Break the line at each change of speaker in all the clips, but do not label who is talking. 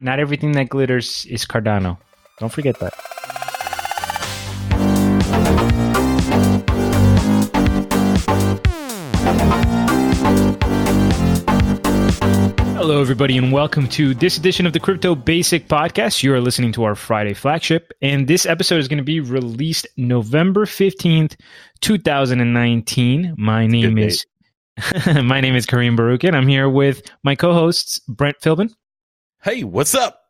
Not everything that glitters is Cardano. Don't forget that. Hello, everybody, and welcome to this edition of the CryptoBasi podcast. You are listening to our Friday flagship, and this episode is going to be released November 15th, 2019. My name is Karim Baruch, and I'm here with my co-hosts, Brent Philbin.
Hey, what's up,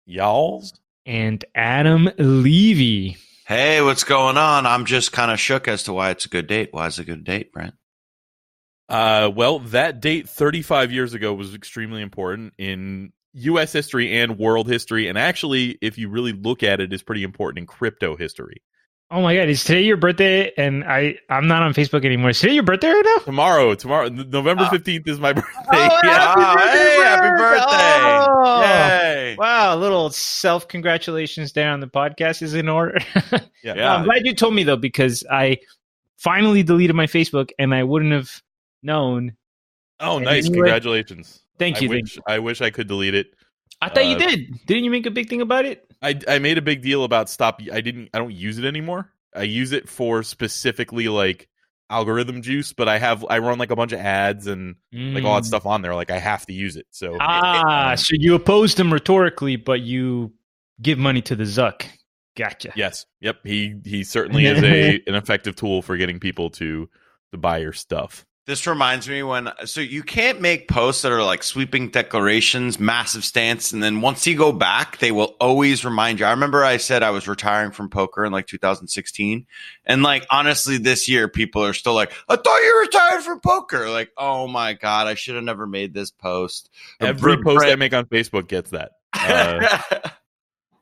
y'all?
And Adam Levy.
Hey, what's going on? I'm just kind of shook as to why it's a good date. Why is it a good date, Brent?
Well, that date 35 years ago was extremely important in U.S. history and world history, and actually, if you really look at it, is pretty important in crypto history.
Oh my God, is today your birthday? And I'm not on Facebook anymore. Is today your birthday right now?
Tomorrow, November 15th is my birthday.
Happy birthday!
Oh,
Yay!
Wow, a little self-congratulations there on the podcast is in order.
Yeah.
I'm glad you told me, though, because I finally deleted my Facebook, and I wouldn't have known.
Oh, nice.
Anyway,
congratulations.
Thank you.
I wish I could delete it.
I thought you did. Didn't you make a big thing about it?
I made a big deal about stop. I don't use it anymore. I use it for specifically like algorithm juice, but I run like a bunch of ads and like all that stuff on there. Like I have to use it. So
so you oppose them rhetorically, but you give money to the Zuck. Gotcha.
Yes. Yep. He certainly is an effective tool for getting people to buy your stuff.
This reminds me so you can't make posts that are like sweeping declarations, massive stance, and then once you go back, they will always remind you. I remember I said I was retiring from poker in like 2016, and like honestly, this year people are still like, "I thought you retired from poker." Like, oh my God, I should have never made this post.
Every post I make on Facebook gets that.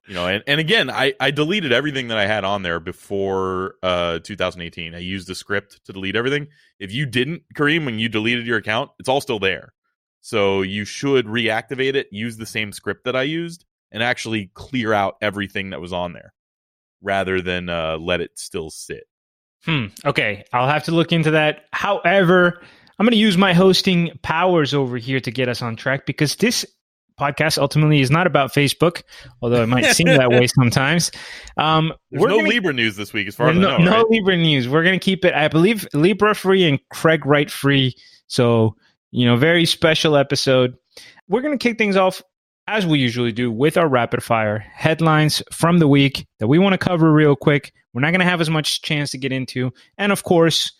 And again, I deleted everything that I had on there before 2018. I used the script to delete everything. If you didn't, Kareem, when you deleted your account, it's all still there. So you should reactivate it, use the same script that I used, and actually clear out everything that was on there rather than let it still sit.
Okay, I'll have to look into that. However, I'm going to use my hosting powers over here to get us on track because this podcast ultimately is not about Facebook, although it might seem that way sometimes.
There's no Libra news this week, as far as I know.
No
right?
Libra news. We're going to keep it, I believe, Libra free and Craig Wright free. So, very special episode. We're going to kick things off, as we usually do, with our rapid fire headlines from the week that we want to cover real quick. We're not going to have as much chance to get into. And of course,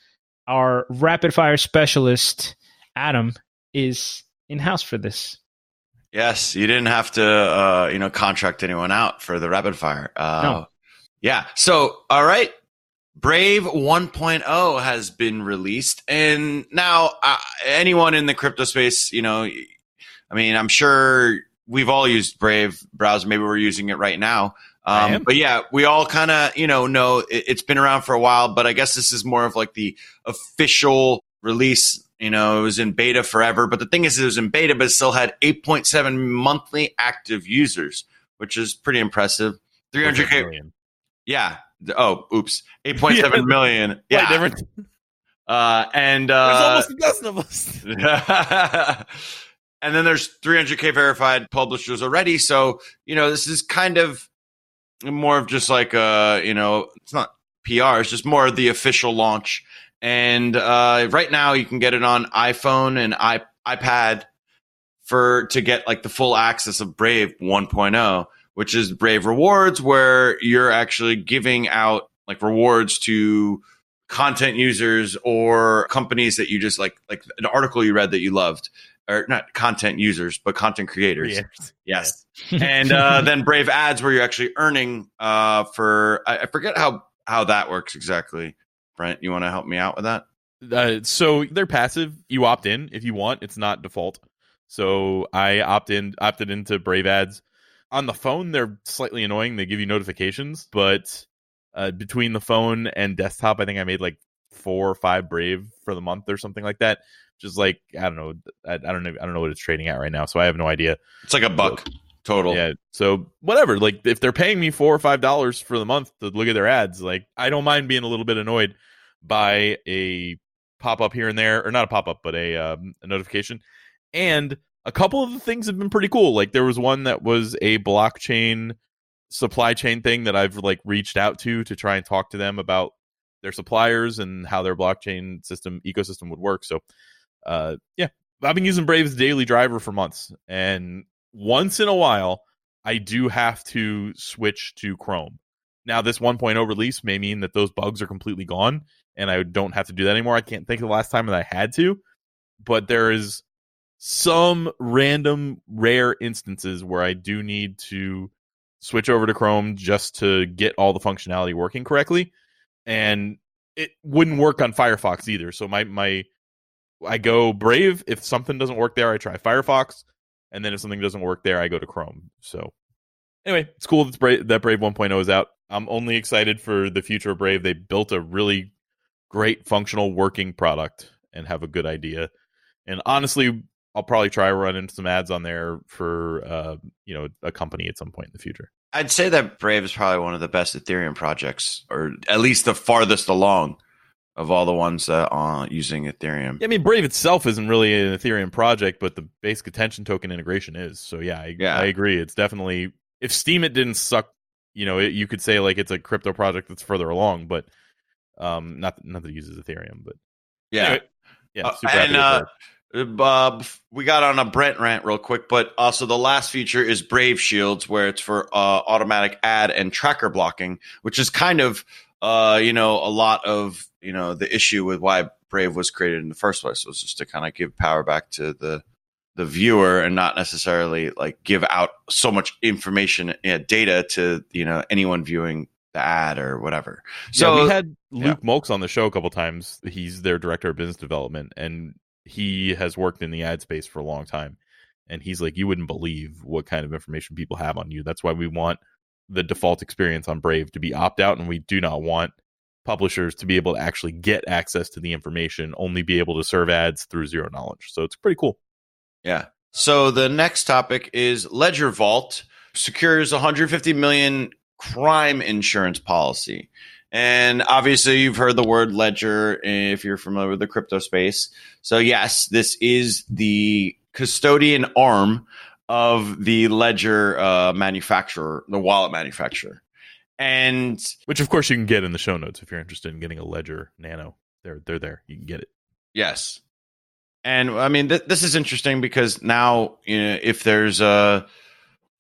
our rapid fire specialist, Adam, is in-house for this.
Yes, you didn't have to, contract anyone out for the rapid fire.
No.
Yeah. So, all right. Brave 1.0 has been released. And now anyone in the crypto space, I'm sure we've all used Brave browser. Maybe we're using it right now. But yeah, we all kind of, know it's been around for a while, but I guess this is more of like the official release. It was in beta forever, but the thing is, it was in beta, but it still had 8.7 monthly active users, which is pretty impressive. 300K
million.
Yeah. Oh, oops. 8.7 million. Yeah.
Different.
And
there's almost a dozen of us.
And then there's 300K verified publishers already. So, this is kind of more of just like it's not PR. It's just more of the official launch. And right now you can get it on iPhone and iPad to get like the full access of Brave 1.0, which is Brave Rewards, where you're actually giving out like rewards to content users or companies that you just like an article you read that you loved, or not content users, but content creators. Yes. And then Brave Ads, where you're actually earning I forget how that works exactly. Brent, you want to help me out with that?
So they're passive. You opt in if you want. It's not default. So I opted into Brave Ads. On the phone, they're slightly annoying. They give you notifications, but between the phone and desktop, I think I made like 4 or 5 Brave for the month or something like that. Just like I don't know. I don't know what it's trading at right now, so I have no idea.
It's like $1 total.
Yeah. So whatever. Like if they're paying me $4 or $5 for the month to look at their ads, like I don't mind being a little bit annoyed by a pop up here and there, or not a pop up, but a notification. And a couple of the things have been pretty cool. Like there was one that was a blockchain supply chain thing that I've like reached out to try and talk to them about their suppliers and how their blockchain ecosystem would work. So yeah, I've been using Brave's daily driver for months, and once in a while I do have to switch to Chrome. Now this 1.0 release may mean that those bugs are completely gone and I don't have to do that anymore. I can't think of the last time that I had to, but there is some random rare instances where I do need to switch over to Chrome just to get all the functionality working correctly. And it wouldn't work on Firefox either. So I go Brave. If something doesn't work there, I try Firefox. And then if something doesn't work there, I go to Chrome. So anyway, it's cool that Brave 1.0 is out. I'm only excited for the future of Brave. They built a really great, functional, working product and have a good idea. And honestly, I'll probably try running some ads on there for a company at some point in the future.
I'd say that Brave is probably one of the best Ethereum projects, or at least the farthest along of all the ones that are using Ethereum.
Yeah, I mean, Brave itself isn't really an Ethereum project, but the basic attention token integration is. So yeah, I agree. It's definitely, if Steemit didn't suck, you could say like it's a crypto project that's further along, but not that it uses Ethereum, but
yeah,
anyway, yeah. Super happy with
we got on a Brent rant real quick, but also the last feature is Brave Shields, where it's for automatic ad and tracker blocking, which is kind of a lot of the issue with why Brave was created in the first place, was just to kind of give power back to the viewer and not necessarily like give out so much information and data to anyone viewing the ad or whatever. So
we had Luke Molks on the show a couple times. He's their director of business development, and he has worked in the ad space for a long time. And he's like, you wouldn't believe what kind of information people have on you. That's why we want the default experience on Brave to be opt out, and we do not want publishers to be able to actually get access to the information, only be able to serve ads through zero knowledge. So it's pretty cool.
Yeah. So the next topic is Ledger Vault secures 150 million crime insurance policy. And obviously you've heard the word ledger if you're familiar with the crypto space. So yes, this is the custodian arm of the ledger manufacturer, the wallet manufacturer. And
which of course you can get in the show notes if you're interested in getting a Ledger Nano. They're there. You can get it.
Yes. And I mean, this is interesting because now, if there's a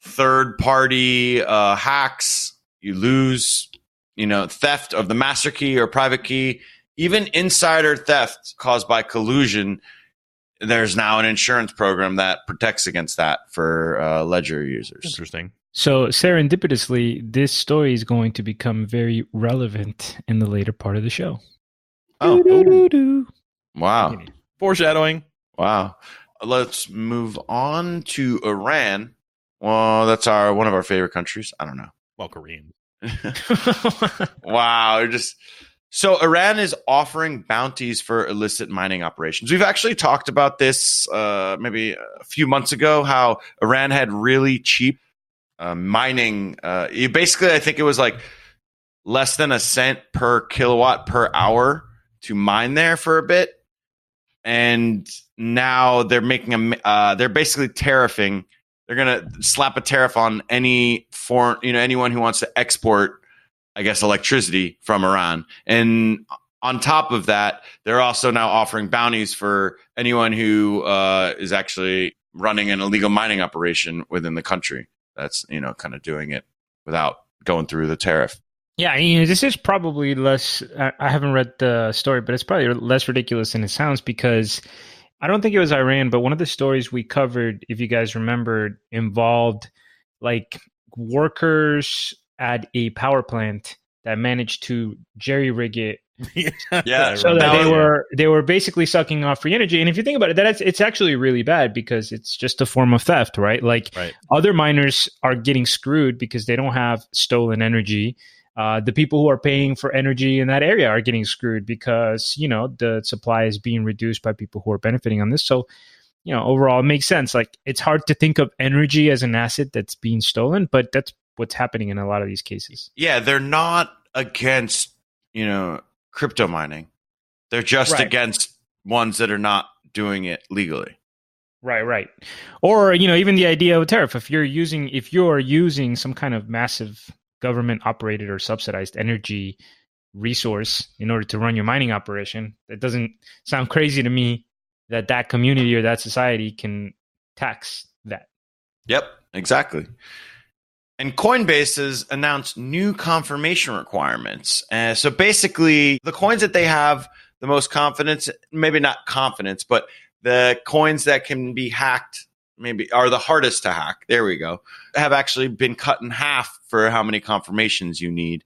third party hacks, you lose, theft of the master key or private key, even insider theft caused by collusion. There's now an insurance program that protects against that for Ledger users.
Interesting.
So serendipitously, this story is going to become very relevant in the later part of the show.
Oh, wow.
Foreshadowing.
Wow. Let's move on to Iran. Well, that's one of our favorite countries. I don't know.
Well, Karim.
Wow. So Iran is offering bounties for illicit mining operations. We've actually talked about this maybe a few months ago, how Iran had really cheap mining. Basically, I think it was like less than a cent per kilowatt per hour to mine there for a bit. And now they're making they're basically tariffing. They're going to slap a tariff on any foreign, anyone who wants to export, I guess, electricity from Iran. And on top of that, they're also now offering bounties for anyone who is actually running an illegal mining operation within the country. That's, kind of doing it without going through the tariff.
Yeah, this is probably less, I haven't read the story, but it's probably less ridiculous than it sounds, because I don't think it was Iran, but one of the stories we covered, if you guys remembered, involved like workers at a power plant that managed to jerry-rig it.
Yeah,
so that they were basically sucking off free energy. And if you think about it, it's actually really bad, because it's just a form of theft, right? Like other miners are getting screwed because they don't have stolen energy. The people who are paying for energy in that area are getting screwed because, the supply is being reduced by people who are benefiting on this. So, overall, it makes sense. Like, it's hard to think of energy as an asset that's being stolen, but that's what's happening in a lot of these cases.
Yeah, they're not against, crypto mining. They're just against ones that are not doing it legally.
Right. Or, even the idea of a tariff, if you're using some kind of massive government operated or subsidized energy resource in order to run your mining operation, that doesn't sound crazy to me that community or that society can tax that.
Yep, exactly. And Coinbase has announced new confirmation requirements. So basically, the coins that they have the most confidence, maybe not confidence, but the coins that can be hacked, maybe are the hardest to hack, there we go, have actually been cut in half for how many confirmations you need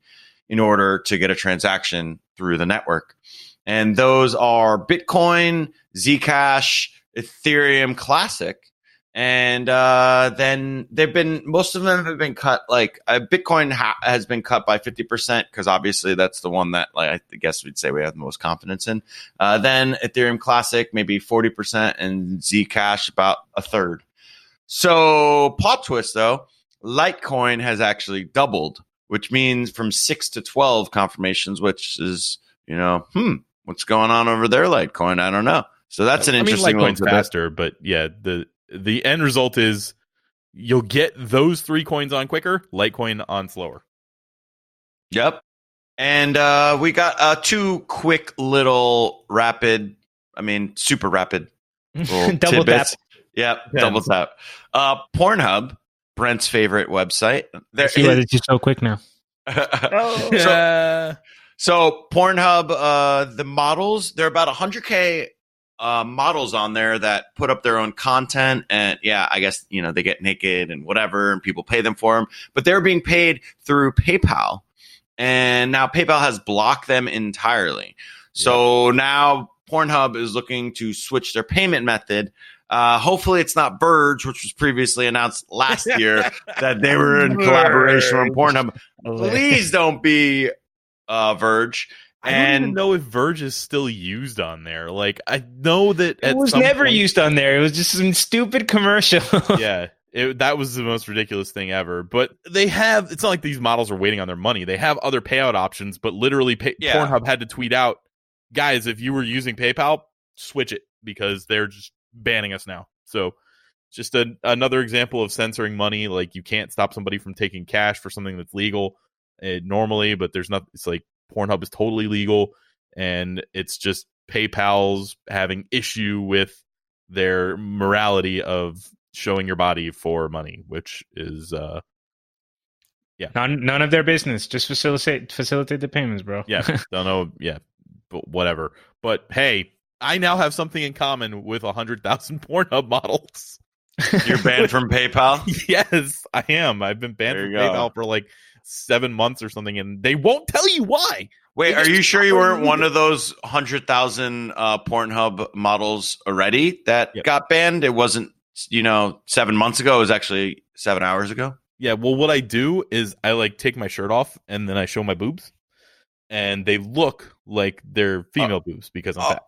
in order to get a transaction through the network. And those are Bitcoin, Zcash, Ethereum Classic. And then most of them have been cut. Like Bitcoin has been cut by 50% because obviously that's the one that I guess we'd say we have the most confidence in. Then Ethereum Classic maybe 40% and Zcash about a third. So plot twist though, Litecoin has actually doubled, which means from 6 to 12 confirmations, which is what's going on over there, Litecoin? I don't know. So that's an interesting
Litecoin's faster, but yeah, the end result is you'll get those 3 coins on quicker, Litecoin on slower.
Yep. And we got 2 quick little super rapid
double
tidbits.
tap.
Yep, double tap. Pornhub, Brent's favorite website.
See why it's just so quick now.
So Pornhub, the models, there are about 100K models on there that put up their own content, and I guess they get naked and whatever, and people pay them for them. But they're being paid through PayPal, and now PayPal has blocked them entirely. So now Pornhub is looking to switch their payment method. Hopefully, it's not Verge, which was previously announced last year that they were in collaboration with Pornhub. Please don't be Verge.
I don't even know if Verge is still used on there. Like, I know that
it was never used on there. It was just some stupid commercial.
Yeah, that was the most ridiculous thing ever. But it's not like these models are waiting on their money. They have other payout options, but literally Pornhub had to tweet out, guys, if you were using PayPal, switch it because they're just banning us now. So just another example of censoring money. Like, you can't stop somebody from taking cash for something that's legal normally, but there's not. It's like Pornhub is totally legal, and it's just PayPal's having issue with their morality of showing your body for money, which is
none of their business. Just facilitate the payments, bro.
Yeah, don't know. Yeah, but whatever. But hey, I now have something in common with 100,000 Pornhub models.
You're banned from PayPal?
Yes, I am. I've been banned from PayPal for like 7 months or something, and they won't tell you why.
Wait, are you sure you weren't one of those 100,000 Pornhub models already that got banned? It wasn't, 7 months ago. It was actually 7 hours ago.
Yeah, well, what I do is I take my shirt off and then I show my boobs, and they look like they're female boobs because I'm fat.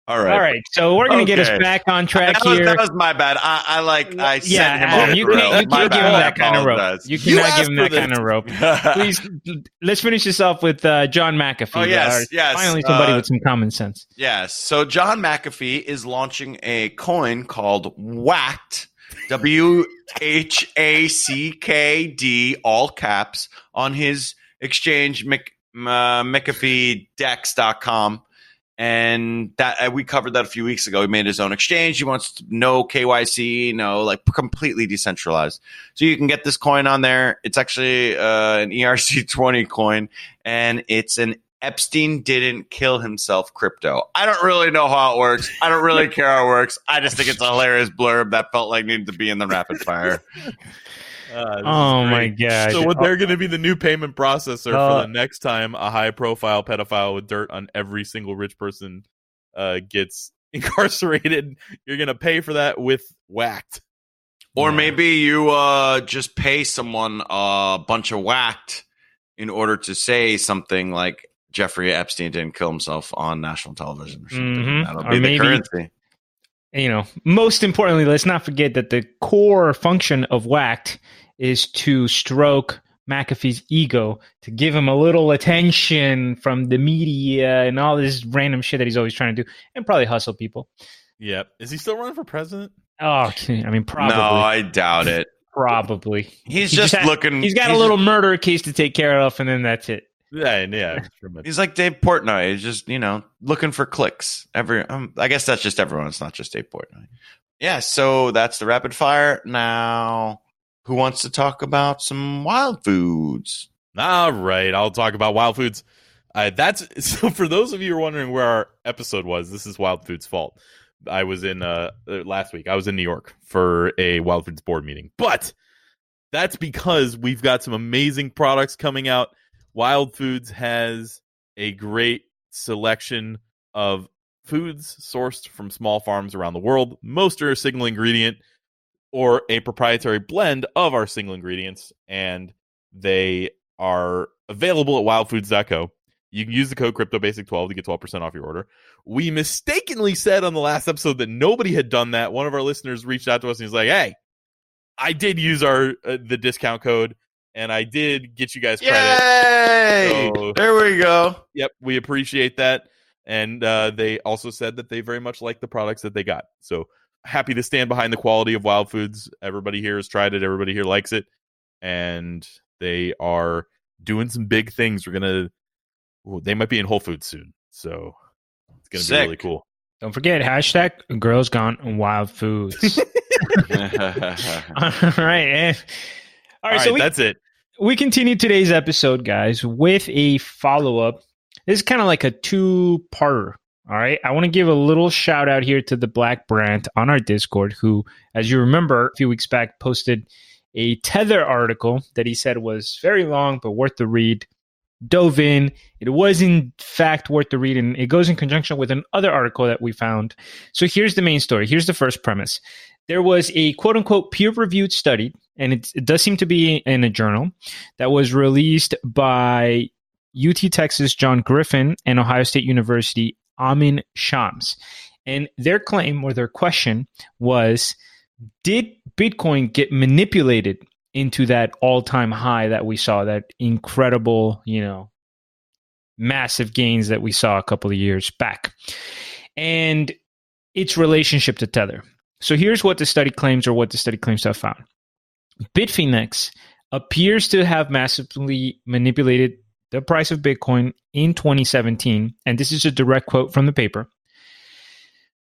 All right.
So we're gonna get us back on track here.
That was my bad. I sent him
Adam, you can't give him that kind of rope. You cannot give him that kind of rope. Please, let's finish this off with John McAfee.
Oh yes.
Finally, somebody with some common sense.
Yes. So John McAfee is launching a coin called Whacked, WHACKD, all caps, on his exchange, McAfeeDex.com. And that we covered that a few weeks ago. He made his own exchange. He wants no KYC, completely decentralized. So you can get this coin on there. It's actually an ERC20 coin, and it's an Epstein didn't kill himself crypto. I don't really know how it works. I don't really care how it works. I just think it's a hilarious blurb that felt like needed to be in the rapid fire.
Oh my god!
So they're going to be the new payment processor for the next time a high-profile pedophile with dirt on every single rich person gets incarcerated. You're going to pay for that with Whacked,
or maybe you just pay someone a bunch of Whacked in order to say something like Jeffrey Epstein didn't kill himself on national television or something.
Mm-hmm.
That'll be the currency.
Most importantly, let's not forget that the core function of Whacked is to stroke McAfee's ego, to give him a little attention from the media and all this random shit that he's always trying to do, and probably hustle people.
Yep. Is he still running for president?
Oh, okay. I mean, probably.
No, I doubt it.
Probably.
He's
He
just
had-
looking.
He's got a little murder case to take care of, and then that's it.
Yeah.
He's like Dave Portnoy. He's just looking for clicks. I guess that's just everyone. It's not just Dave Portnoy. Yeah. So that's the rapid fire. Now, who wants to talk about some wild foods?
All right, I'll talk about wild foods. That's so. For those of you who are wondering where our episode was, this is Wild Foods' fault. I was in last week. I was in New York for a Wild Foods board meeting, but that's because we've got some amazing products coming out. Wild Foods has a great selection of foods sourced from small farms around the world. Most are a single ingredient or a proprietary blend of our single ingredients, and they are available at wildfoods.co. You can use the code CryptoBasic12 to get 12% off your order. We mistakenly said on the last episode that nobody had done that. One of our listeners reached out to us and he's like, "Hey, I did use the discount code, and I did get you guys credit."
Yay!
So,
there we go.
Yep, we appreciate that. And they also said that they very much like the products that they got. So happy to stand behind the quality of Wild Foods. Everybody here has tried it. Everybody here likes it. And they are doing some big things. They might be in Whole Foods soon. So it's going to be really cool.
Don't forget, hashtag Girls Gone Wild Foods. All right. All right, so
that's it.
We continue today's episode, guys, with a follow-up. This is kind of like a two-parter. All right. I want to give a little shout out here to the Black Brent on our Discord, who, as you remember, a few weeks back posted a Tether article that he said was very long, but worth the read. Dove in. It was, in fact, worth the read, and it goes in conjunction with another article that we found. So here's the main story. Here's the first premise. There was a quote-unquote peer-reviewed study, and it does seem to be in a journal, that was released by UT Texas John Griffin and Ohio State University Amin Shams. And their claim or their question was, did Bitcoin get manipulated into that all-time high that we saw, that incredible, massive gains that we saw a couple of years back, and its relationship to Tether? So here's what the study claims, or what the study claims to have found. Bitfenix appears to have massively manipulated the price of Bitcoin in 2017, and this is a direct quote from the paper.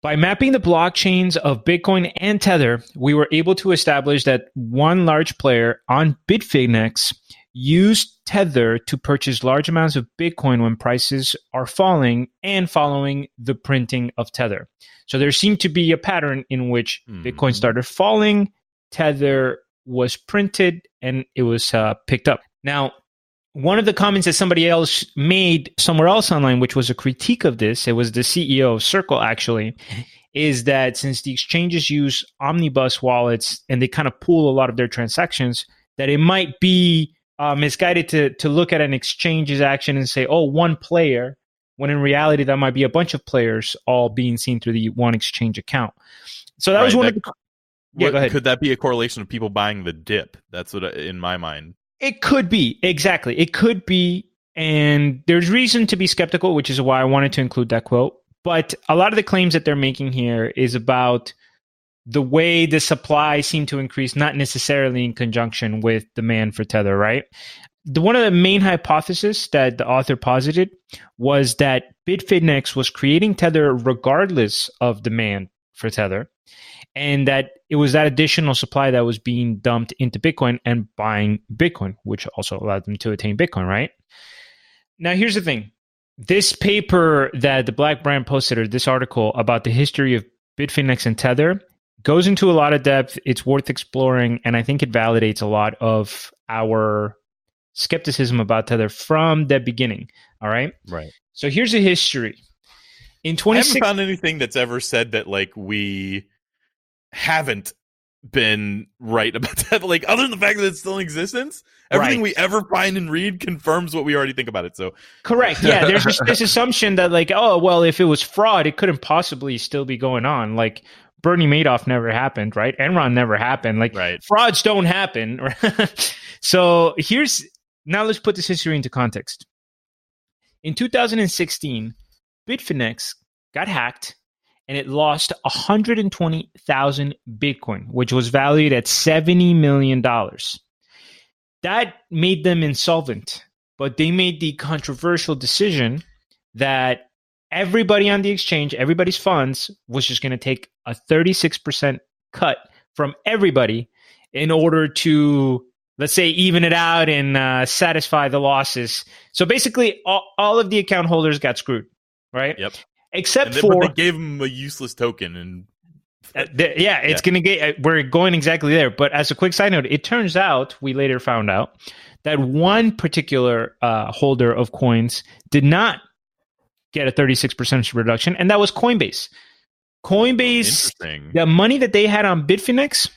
By mapping the blockchains of Bitcoin and Tether, we were able to establish that one large player on Bitfenix used Tether to purchase large amounts of Bitcoin when prices are falling and following the printing of Tether. So there seemed to be a pattern in which Bitcoin started falling, Tether was printed, and it was picked up. Now, one of the comments that somebody else made somewhere else online, which was a critique of this, it was the CEO of Circle actually, is that since the exchanges use omnibus wallets and they kind of pool a lot of their transactions, that it might be misguided to look at an exchange's action and say, oh, one player, when in reality that might be a bunch of players all being seen through the one exchange account. So that was one of the... Yeah, go ahead.
Could that be a correlation of people buying the dip? That's what, in my mind.
It could be. Exactly. It could be. And there's reason to be skeptical, which is why I wanted to include that quote. But a lot of the claims that they're making here is about the way the supply seemed to increase, not necessarily in conjunction with demand for Tether, right? One of the main hypotheses that the author posited was that Bitfenix was creating Tether regardless of demand for Tether, and that it was that additional supply that was being dumped into Bitcoin and buying Bitcoin, which also allowed them to attain Bitcoin, right? Now, here's the thing. This paper that the Black Brand posted, or this article about the history of Bitfenix and Tether, goes into a lot of depth. It's worth exploring, and I think it validates a lot of our skepticism about Tether from the beginning, all right?
Right.
So here's a history. In
I haven't found anything that's ever said that, like, we haven't been right about that. Like, other than the fact that it's still in existence, everything we ever find and read confirms what we already think about it. So
correct. Yeah, there's just this assumption that, like, oh, well, if it was fraud, it couldn't possibly still be going on. Like, Bernie Madoff never happened, right? Enron never happened. Like, frauds don't happen. So now let's put this history into context. In 2016, Bitfinex got hacked, and it lost 120,000 Bitcoin, which was valued at $70 million. That made them insolvent, but they made the controversial decision that everybody on the exchange, everybody's funds, was just going to take a 36% cut from everybody in order to, let's say, even it out and satisfy the losses. So basically, all of the account holders got screwed, right?
Yep.
Except
but
for
they gave them a useless token, and
it's going to get. We're going exactly there. But as a quick side note, it turns out we later found out that one particular holder of coins did not get a 36% reduction, and that was Coinbase. Coinbase, the money that they had on Bitfenix,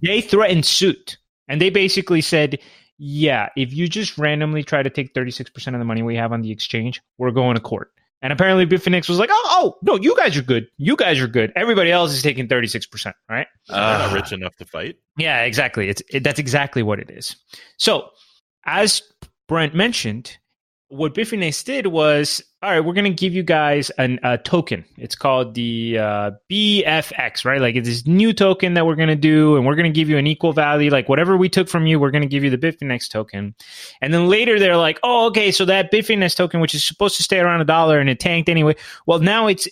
they threatened suit. And they basically said, yeah, if you just randomly try to take 36% of the money we have on the exchange, we're going to court. And apparently Bitfenix was like, oh, no, you guys are good. You guys are good. Everybody else is taking 36%, right?
They're not rich enough to fight.
Yeah, exactly. That's exactly what it is. So, as Brent mentioned, what Bitfinex did was, all right, we're going to give you guys a token. It's called the BFX, right? Like it's this new token that we're going to do, and we're going to give you an equal value. Like whatever we took from you, we're going to give you the Bitfinex token. And then later they're like, oh, okay, so that Bitfinex token, which is supposed to stay around $1 and it tanked anyway. Well, now it's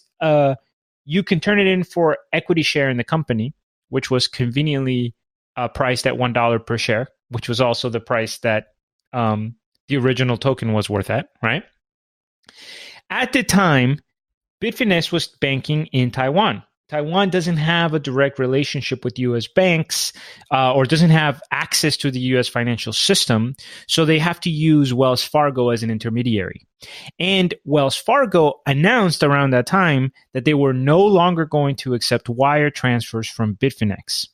you can turn it in for equity share in the company, which was conveniently priced at $1 per share, which was also the price that the original token was worth at, right? At the time, Bitfinex was banking in Taiwan. Taiwan doesn't have a direct relationship with U.S. banks or doesn't have access to the U.S. financial system, so they have to use Wells Fargo as an intermediary. And Wells Fargo announced around that time that they were no longer going to accept wire transfers from Bitfinex.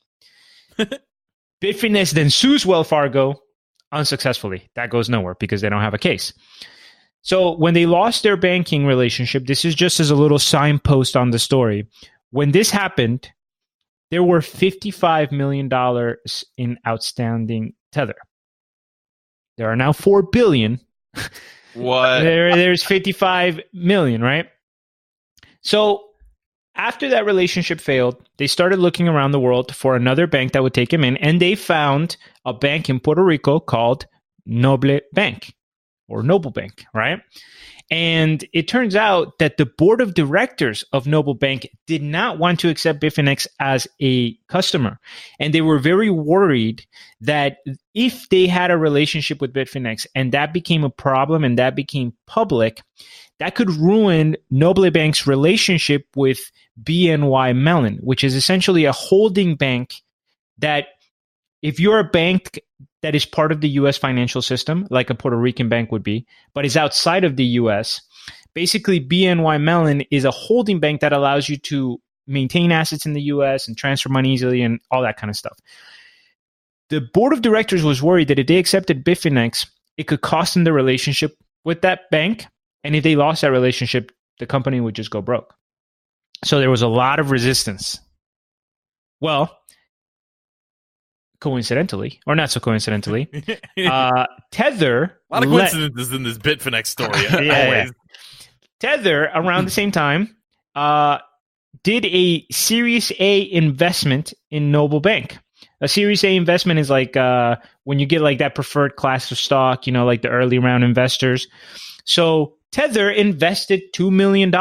Bitfinex then sues Wells Fargo unsuccessfully. That goes nowhere because they don't have a case. So when they lost their banking relationship, this is just as a little signpost on the story. When this happened, there were $55 million in outstanding Tether. There are now 4 billion.
What?
There's 55 million, right? So after that relationship failed, they started looking around the world for another bank that would take him in, and they found a bank in Puerto Rico called Noble Bank, or Noble Bank, right? And it turns out that the board of directors of Noble Bank did not want to accept Bitfinex as a customer. And they were very worried that if they had a relationship with Bitfinex and that became a problem and that became public, that could ruin Noble Bank's relationship with BNY Mellon, which is essentially a holding bank that if you're a bank that is part of the U.S. financial system, like a Puerto Rican bank would be, but is outside of the U.S., basically BNY Mellon is a holding bank that allows you to maintain assets in the U.S. and transfer money easily and all that kind of stuff. The board of directors was worried that if they accepted Bitfinex, it could cost them the relationship with that bank. And if they lost that relationship, the company would just go broke. So there was a lot of resistance. Well, coincidentally, or not so coincidentally, Tether...
A lot of coincidences in this Bitfinex story.
Yeah. Tether, around the same time, did a Series A investment in Noble Bank. A Series A investment is like when you get like that preferred class of stock, you know, like the early round investors. So Tether invested $2 million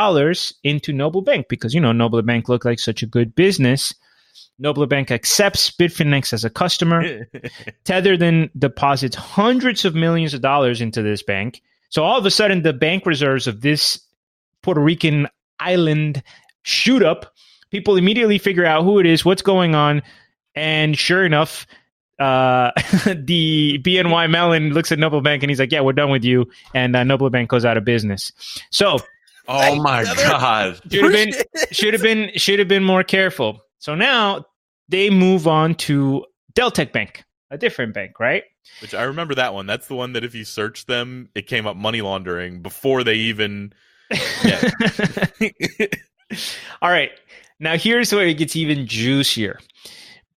into Noble Bank because, you know, Noble Bank looked like such a good business. Noble Bank accepts Bitfinex as a customer. Tether then deposits hundreds of millions of dollars into this bank. So all of a sudden, the bank reserves of this Puerto Rican island shoot up. People immediately figure out who it is, what's going on. And sure enough, the BNY Mellon looks at Noble Bank and he's like, yeah, we're done with you. And Noble Bank goes out of business. So,
oh my God.
Should have been more careful. So now they move on to Deltec Bank, a different bank, right?
Which I remember that one. That's the one that if you search them, it came up money laundering before they even... Yeah.
All right. Now here's where it gets even juicier.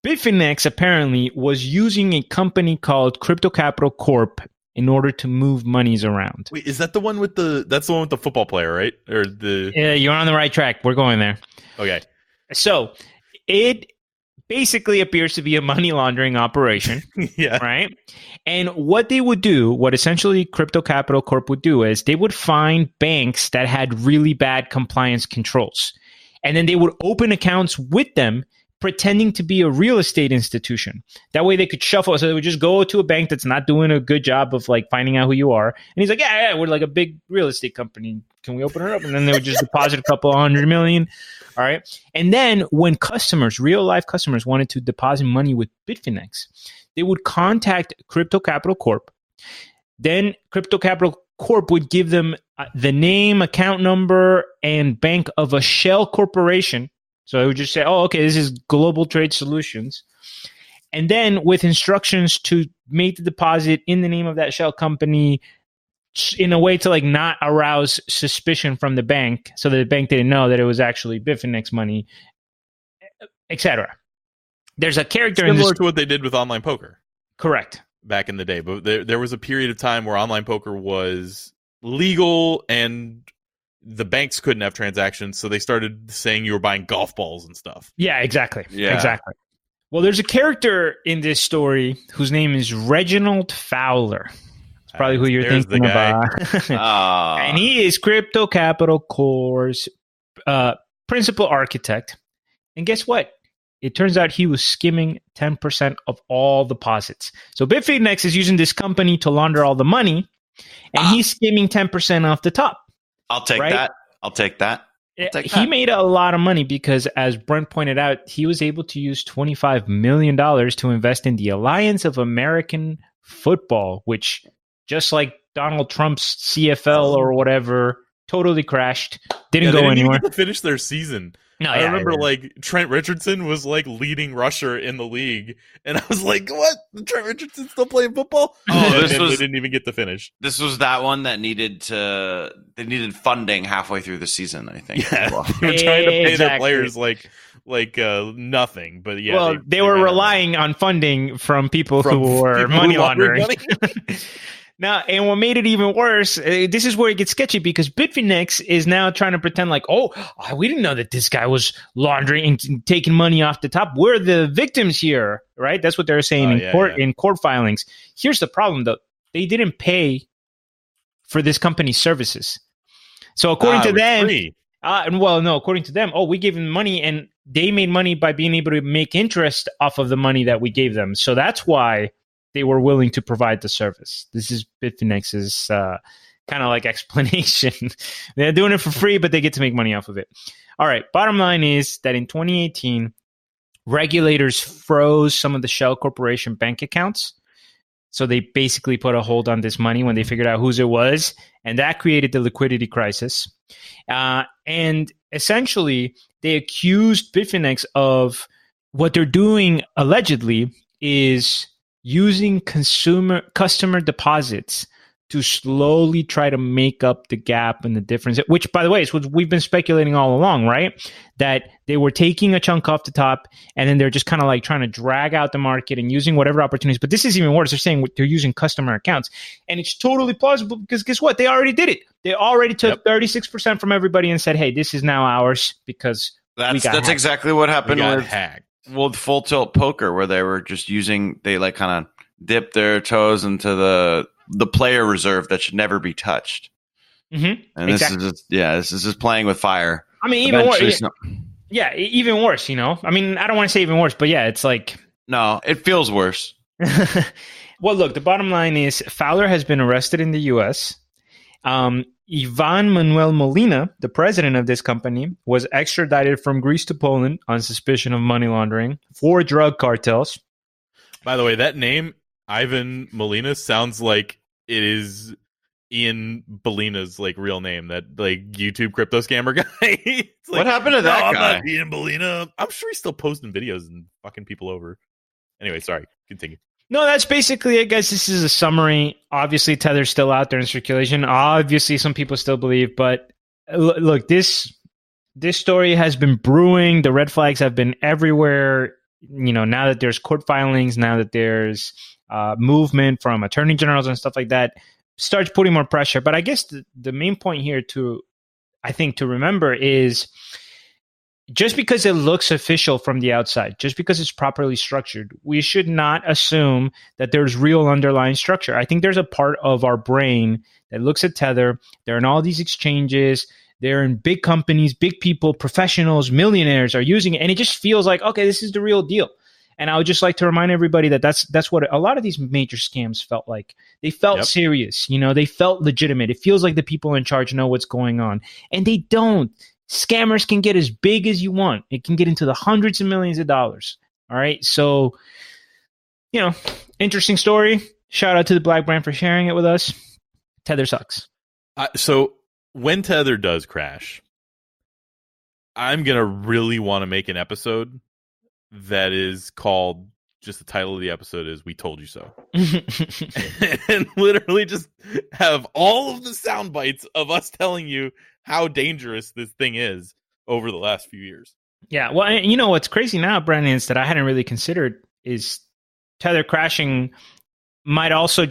Bitfinex apparently was using a company called Crypto Capital Corp in order to move monies around.
Wait, is that the one with that's the one with the football player, right? Or the
Yeah, you're on the right track. We're going there.
Okay.
So it basically appears to be a money laundering operation.
Yeah.
Right. And what they would do, what essentially Crypto Capital Corp would do is they would find banks that had really bad compliance controls. And then they would open accounts with them, pretending to be a real estate institution. That way they could shuffle. So they would just go to a bank that's not doing a good job of like finding out who you are. And he's like, yeah, we're like a big real estate company. Can we open it up? And then they would just deposit a couple $100 million. All right. And then when customers, real life customers, wanted to deposit money with Bitfenix, they would contact Crypto Capital Corp. Then Crypto Capital Corp would give them the name, account number, and bank of a shell corporation. So it would just say, oh, okay, this is Global Trade Solutions. And then with instructions to make the deposit in the name of that shell company in a way to like not arouse suspicion from the bank, so that the bank didn't know that it was actually Bitfenix money, etc. There's a character
similar to what they did with online poker.
Correct.
Back in the day. But there was a period of time where online poker was legal and the banks couldn't have transactions, so they started saying you were buying golf balls and stuff.
Yeah, exactly.
Yeah.
Exactly. Well, there's a character in this story whose name is Reginald Fowler. It's probably who you're
There's
thinking
the guy.
about. And he is Crypto Capital Corp's principal architect. And guess what? It turns out he was skimming 10% of all deposits. So Bitfenix is using this company to launder all the money, and he's skimming 10% off the top.
I'll take that. I'll take that.
He made a lot of money because, as Brent pointed out, he was able to use $25 million to invest in the Alliance of American Football, which, just like Donald Trump's CFL or whatever, totally crashed. Didn't go anywhere.
Even get to finish their season.
No,
I remember like Trent Richardson was like leading rusher in the league, and I was like, "What? Trent Richardson's still playing football?"
Oh,
they didn't even get to finish.
This was that one that needed funding halfway through the season, I think.
Yeah,
Well.
they were trying to pay their players like nothing, but yeah.
Well, they were relying on funding from people who were money laundering. Now, and what made it even worse, this is where it gets sketchy, because Bitfenix is now trying to pretend like, we didn't know that this guy was laundering and taking money off the top. We're the victims here, right? That's what they're saying in court filings. Here's the problem, though. They didn't pay for this company's services. So according to them, according to them, we gave them money, and they made money by being able to make interest off of the money that we gave them. So that's why they were willing to provide the service. This is Bitfenix's kind of like explanation. They're doing it for free, but they get to make money off of it. All right. Bottom line is that in 2018, regulators froze some of the Shell Corporation bank accounts. So they basically put a hold on this money when they figured out whose it was. And that created the liquidity crisis. And essentially, they accused Bitfenix of what they're doing allegedly is using customer deposits to slowly try to make up the gap and the difference, which, by the way, is what we've been speculating all along, right? That they were taking a chunk off the top, and then they're just kind of like trying to drag out the market and using whatever opportunities. But this is even worse. They're saying they're using customer accounts. And it's totally plausible because guess what? They already did it. They already took 36% from everybody and said, hey, this is now ours because
that's exactly what happened with
hacked.
Well, Full Tilt Poker, where they were just they like kind of dipped their toes into the player reserve that should never be touched.
Mm-hmm.
And this is just playing with fire.
I mean, even worse. Even worse. You know, I mean, I don't want to say even worse, but yeah, it's like
no, it feels worse.
Well, look, the bottom line is Fowler has been arrested in the U.S. Ivan Manuel Molina, the president of this company, was extradited from Greece to Poland on suspicion of money laundering for drug cartels.
By the way, that name, Ivan Molina, sounds like it is Ian Bellina's like real name, that like YouTube crypto scammer guy. Like,
what happened to that guy?
I'm not Ian Bellina. I'm sure he's still posting videos and fucking people over. Anyway, sorry. Continue.
No, that's basically it, guys. This is a summary. Obviously, Tether's still out there in circulation. Obviously, some people still believe. But look, this story has been brewing. The red flags have been everywhere. You know, now that there's court filings, now that there's movement from attorney generals and stuff like that starts putting more pressure. But I guess the main point here to remember is just because it looks official from the outside, just because it's properly structured, we should not assume that there's real underlying structure. I think there's a part of our brain that looks at Tether. They're in all these exchanges. They're in big companies, big people, professionals, millionaires are using it. And it just feels like, okay, this is the real deal. And I would just like to remind everybody that that's what a lot of these major scams felt like. They felt serious. They felt legitimate. It feels like the people in charge know what's going on. And they don't. Scammers can get as big as you want. It can get into the hundreds of millions of dollars. All right. So, interesting story. Shout out to the Black brand for sharing it with us. Tether sucks.
So when Tether does crash, I'm going to really want to make an episode that is called, just the title of the episode is "We Told You So." And literally just have all of the sound bites of us telling you how dangerous this thing is over the last few years.
Yeah. Well, what's crazy now, Brandon, is that I hadn't really considered is Tether crashing might also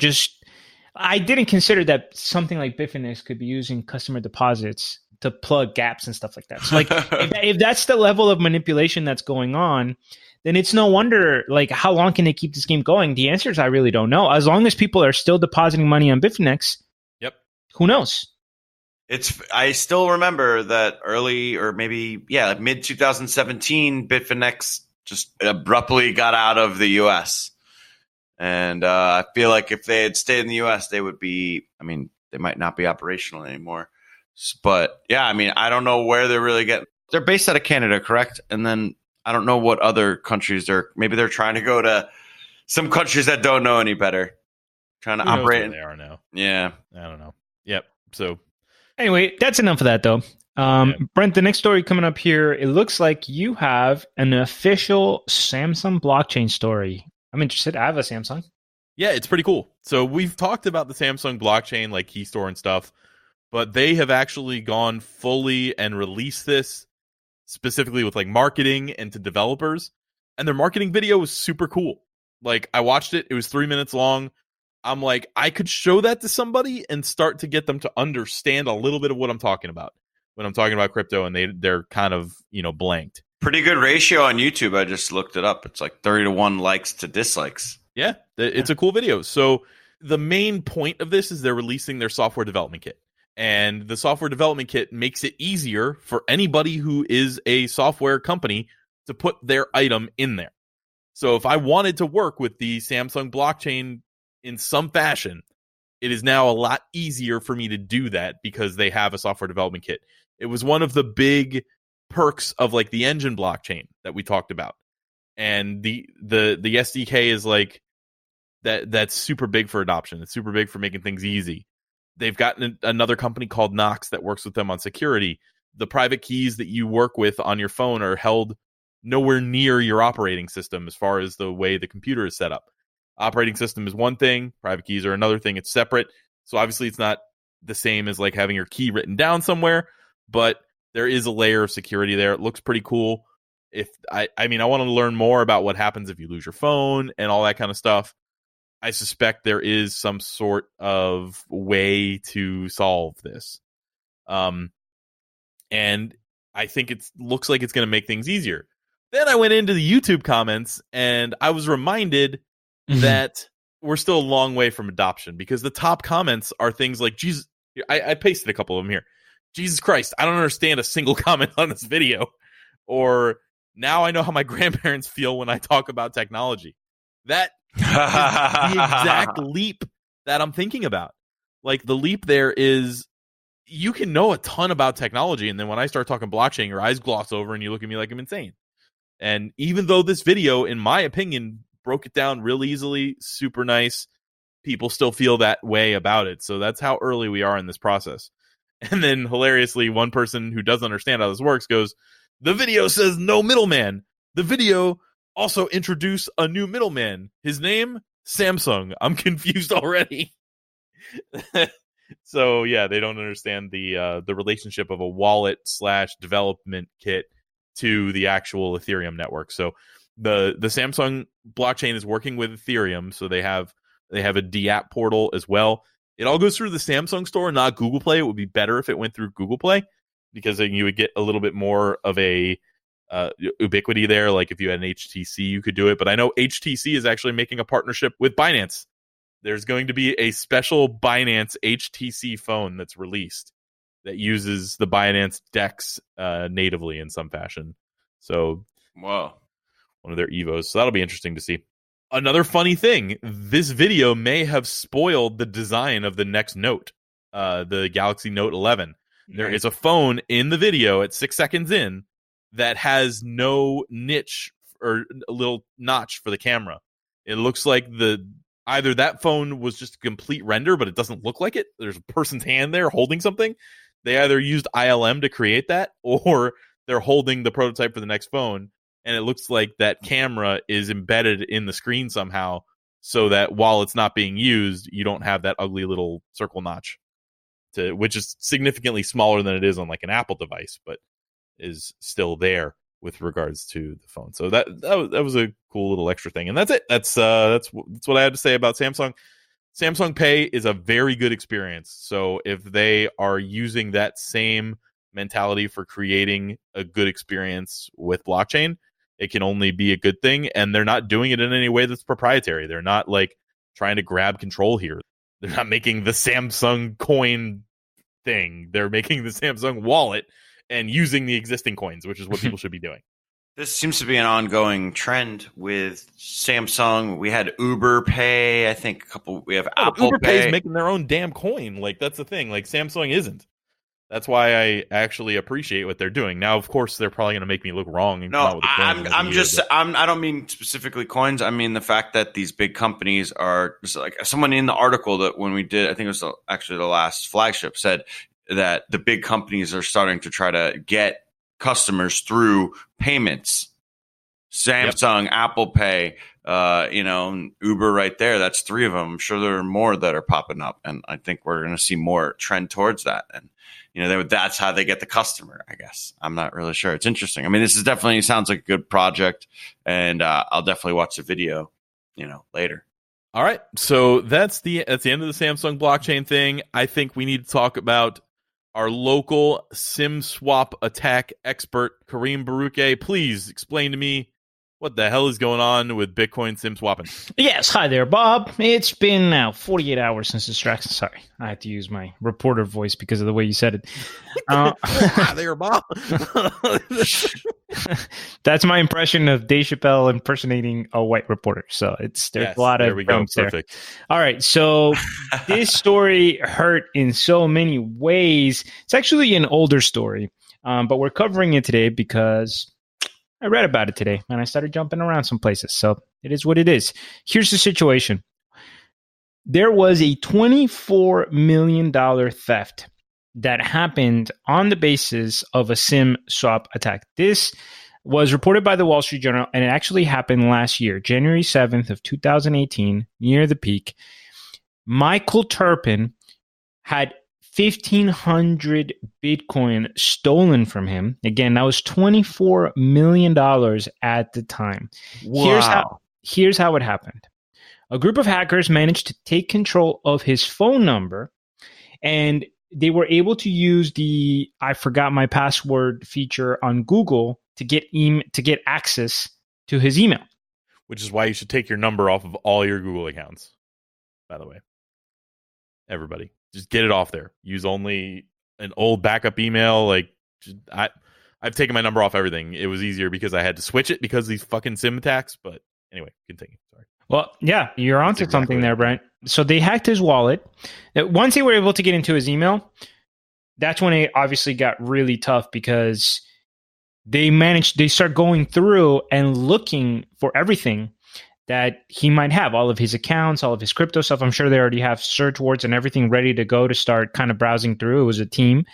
I didn't consider that something like Bitfenix could be using customer deposits to plug gaps and stuff like that. So if that's the level of manipulation that's going on, then it's no wonder, how long can they keep this game going? The answer is I really don't know. As long as people are still depositing money on Bitfenix, who knows?
I still remember that early, or maybe mid 2017, Bitfenix just abruptly got out of the U.S. And I feel like if they had stayed in the U.S., they would be. They might not be operational anymore. But I don't know where they're really getting. They're based out of Canada, correct? And then I don't know what other countries maybe they're trying to go to some countries that don't know any better, trying to operate.
They are now.
Yeah,
I don't know. Yep. So.
Anyway, that's enough of that, though. Brent, the next story coming up here, it looks like you have an official Samsung blockchain story. I'm interested. I have a Samsung.
Yeah, it's pretty cool. So we've talked about the Samsung blockchain, like key store and stuff, but they have actually gone fully and released this specifically with marketing and to developers. And their marketing video was super cool. I watched it. It was 3 minutes long. I'm like, I could show that to somebody and start to get them to understand a little bit of what I'm talking about when I'm talking about crypto, and they're kind of, blanked.
Pretty good ratio on YouTube. I just looked it up. It's 30-1 likes to dislikes.
Yeah, it's a cool video. So the main point of this is they're releasing their software development kit. And the software development kit makes it easier for anybody who is a software company to put their item in there. So if I wanted to work with the Samsung blockchain in some fashion, it is now a lot easier for me to do that because they have a software development kit. It was one of the big perks of the engine blockchain that we talked about. And the SDK is that's super big for adoption. It's super big for making things easy. They've gotten another company called Knox that works with them on security. The private keys that you work with on your phone are held nowhere near your operating system as far as the way the computer is set up. Operating system is one thing, private keys are another thing. It's separate. So obviously it's not the same as having your key written down somewhere, but there is a layer of security there. It looks pretty cool. I want to learn more about what happens if you lose your phone and all that kind of stuff. I suspect there is some sort of way to solve this. And I think it looks like it's going to make things easier. Then I went into the YouTube comments and I was reminded that we're still a long way from adoption, because the top comments are things like, Jesus, I pasted a couple of them here. Jesus Christ, I don't understand a single comment on this video. Or, now I know how my grandparents feel when I talk about technology. That is the exact leap that I'm thinking about. The leap there is, you can know a ton about technology, and then when I start talking blockchain, your eyes gloss over and you look at me like I'm insane. And even though this video, in my opinion, broke it down real easily, super nice, people still feel that way about it. So that's how early we are in this process. And then hilariously, one person who doesn't understand how this works goes, the video says no middleman. The video also introduced a new middleman. His name, Samsung. I'm confused already. So yeah, they don't understand the relationship of a wallet / development kit to the actual Ethereum network. So The Samsung blockchain is working with Ethereum, so they have a DApp portal as well. It all goes through the Samsung store, not Google Play. It would be better if it went through Google Play, because then you would get a little bit more of a ubiquity there. Like if you had an HTC, you could do it. But I know HTC is actually making a partnership with Binance. There's going to be a special Binance HTC phone that's released that uses the Binance DeX natively in some fashion. So,
wow,
one of their Evos. So that'll be interesting to see. Another funny thing, this video may have spoiled the design of the next Note, the Galaxy Note 11. There is a phone in the video at 6 seconds in that has no niche or a little notch for the camera. It looks like either that phone was just a complete render, but it doesn't look like it. There's a person's hand there holding something. They either used ILM to create that, or they're holding the prototype for the next phone. And it looks like that camera is embedded in the screen somehow, so that while it's not being used, you don't have that ugly little circle notch, which is significantly smaller than it is on like an Apple device, but is still there with regards to the phone. So that was a cool little extra thing. And that's it. That's what I had to say about Samsung. Samsung Pay is a very good experience. So if they are using that same mentality for creating a good experience with blockchain, it can only be a good thing. And they're not doing it in any way that's proprietary. They're not like trying to grab control here. They're not making the Samsung coin thing. They're making the Samsung wallet and using the existing coins, which is what people should be doing.
This seems to be an ongoing trend with Samsung. We had Uber Pay. I think we have Apple
Uber
Pay.
Pay is making their own damn coin. Like, that's the thing. Like, Samsung isn't. That's why I actually appreciate what they're doing. Now, of course, they're probably going to make me look wrong. And
No, I don't mean specifically coins. I mean the fact that these big companies are like someone in the article that when we did, I think it was actually the last flagship, said that the big companies are starting to try to get customers through payments. Samsung, yep. Apple Pay, Uber right there. That's 3 of them. I'm sure there are more that are popping up. And I think we're going to see more trend towards that. And, that's how they get the customer, I guess. I'm not really sure. It's interesting. I mean, this is definitely sounds like a good project. And I'll definitely watch the video, later.
All right. So that's the end of the Samsung blockchain thing. I think we need to talk about our local SIM swap attack expert, Karim Baruche. Please explain to me what the hell is going on with Bitcoin SIM swapping.
Yes, hi there, Bob. It's been now 48 hours since distraction. Sorry, I had to use my reporter voice because of the way you said it.
Hi there, Bob.
That's my impression of Dave Chappelle impersonating a white reporter. So there's a lot of jokes there. Perfect. All right, so this story hurt in so many ways. It's actually an older story, but we're covering it today because I read about it today and I started jumping around some places. So it is what it is. Here's the situation. There was a $24 million theft that happened on the basis of a SIM swap attack. This was reported by the Wall Street Journal, and it actually happened last year, January 7th of 2018, near the peak. Michael Turpin had 1,500 Bitcoin stolen from him. Again, that was $24 million at the time.
Wow.
Here's how it happened. A group of hackers managed to take control of his phone number, and they were able to use the I forgot my password feature on Google to get access to his email.
Which is why you should take your number off of all your Google accounts, by the way. Everybody. Just get it off there. Use only an old backup email. I've taken my number off everything. It was easier because I had to switch it because of these fucking SIM attacks. But anyway, continue. Sorry.
Well, yeah, you're onto something there, Brent. So they hacked his wallet. Once they were able to get into his email, that's when it obviously got really tough because they start going through and looking for everything that he might have, all of his accounts, all of his crypto stuff. I'm sure they already have search words and everything ready to go to start kind of browsing through. It was a team.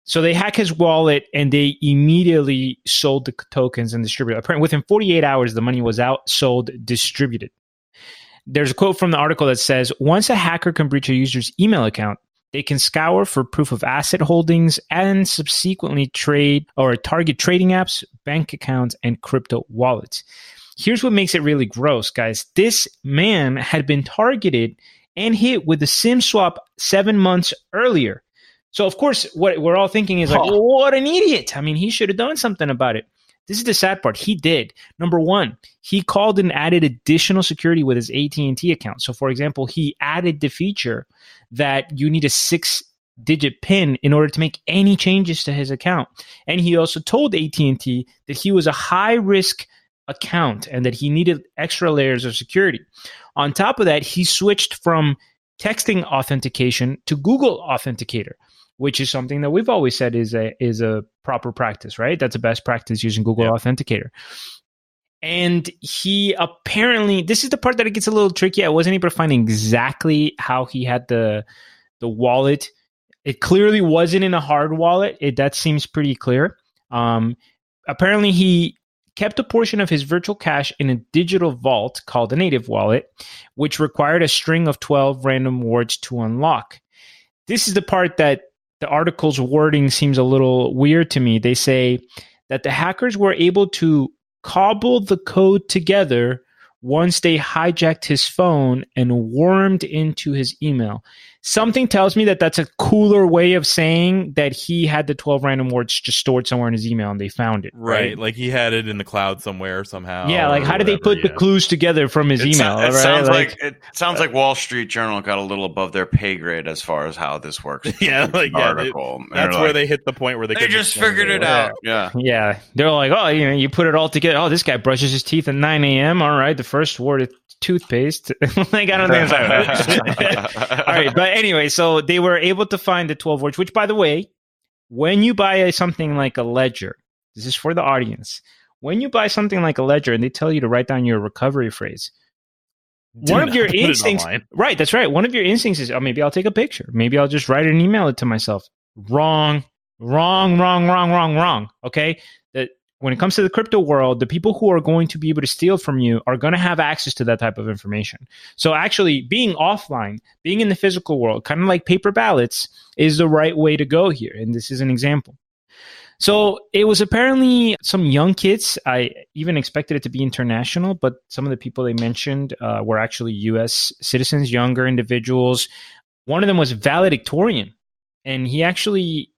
So they hack his wallet and they immediately sold the tokens and distributed. Apparently, within 48 hours, the money was out, sold, distributed. There's a quote from the article that says, once a hacker can breach a user's email account, they can scour for proof of asset holdings and subsequently trade or target trading apps, bank accounts, and crypto wallets. here's what makes it really gross, guys. This man had been targeted and hit with the SIM swap 7 months earlier. So, of course, what we're all thinking is like, well, what an idiot. I mean, he should have done something about it. This is the sad part. He did. Number one, he called and added additional security with his AT&T account. So, for example, he added the feature that you need a 6-digit PIN in order to make any changes to his account. And he also told AT&T that he was a high-risk account and that he needed extra layers of security. On top of that, he switched from texting authentication to Google Authenticator, which is something that we've always said is a proper practice, right? That's a best practice using Google Authenticator. And he apparently, this is the part that it gets a little tricky. I wasn't able to find exactly how he had the wallet. It clearly wasn't in a hard wallet. That seems pretty clear. Apparently, he kept a portion of his virtual cash in a digital vault called a native wallet, which required a string of 12 random words to unlock. This is the part that the article's wording seems a little weird to me. They say that the hackers were able to cobble the code together once they hijacked his phone and wormed into his email. Something tells me that that's a cooler way of saying that he had the 12 random words just stored somewhere in his email and they found it.
Right. Like he had it in the cloud somewhere somehow.
Yeah, like how did they put the clues together from his email?
It sounds like Wall Street Journal got a little above their pay grade as far as how this works.
Article. That's where they hit the point where they
just figured it out.
Yeah. They're like, oh, you put it all together. Oh, this guy brushes his teeth at 9 a.m. All right. The first word is toothpaste. Like, I don't think it's all right. But anyway, so they were able to find the 12 words, which, by the way, when you buy something like a ledger, this is for the audience. When you buy something like a ledger and they tell you to write down your recovery phrase, one of your instincts, right? That's right. One of your instincts is, oh, maybe I'll take a picture. Maybe I'll just write it and email it to myself. Wrong. Okay. When it comes to the crypto world, the people who are going to be able to steal from you are going to have access to that type of information. So actually being offline, being in the physical world, kind of like paper ballots, is the right way to go here. And this is an example. So it was apparently some young kids. I even expected it to be international, but some of the people they mentioned were actually U.S. citizens, younger individuals. One of them was valedictorian, and he actually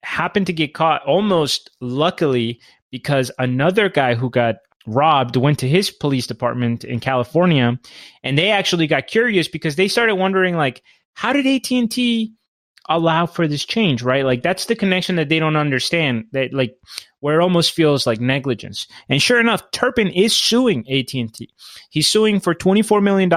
happened to get caught almost luckily because another guy who got robbed went to his police department in California, and they actually got curious because they started wondering, like, how did AT&T allow for this change, right? Like, that's the connection that they don't understand, that like where it almost feels like negligence. And sure enough, Turpin is suing AT&T. He's suing for $24 million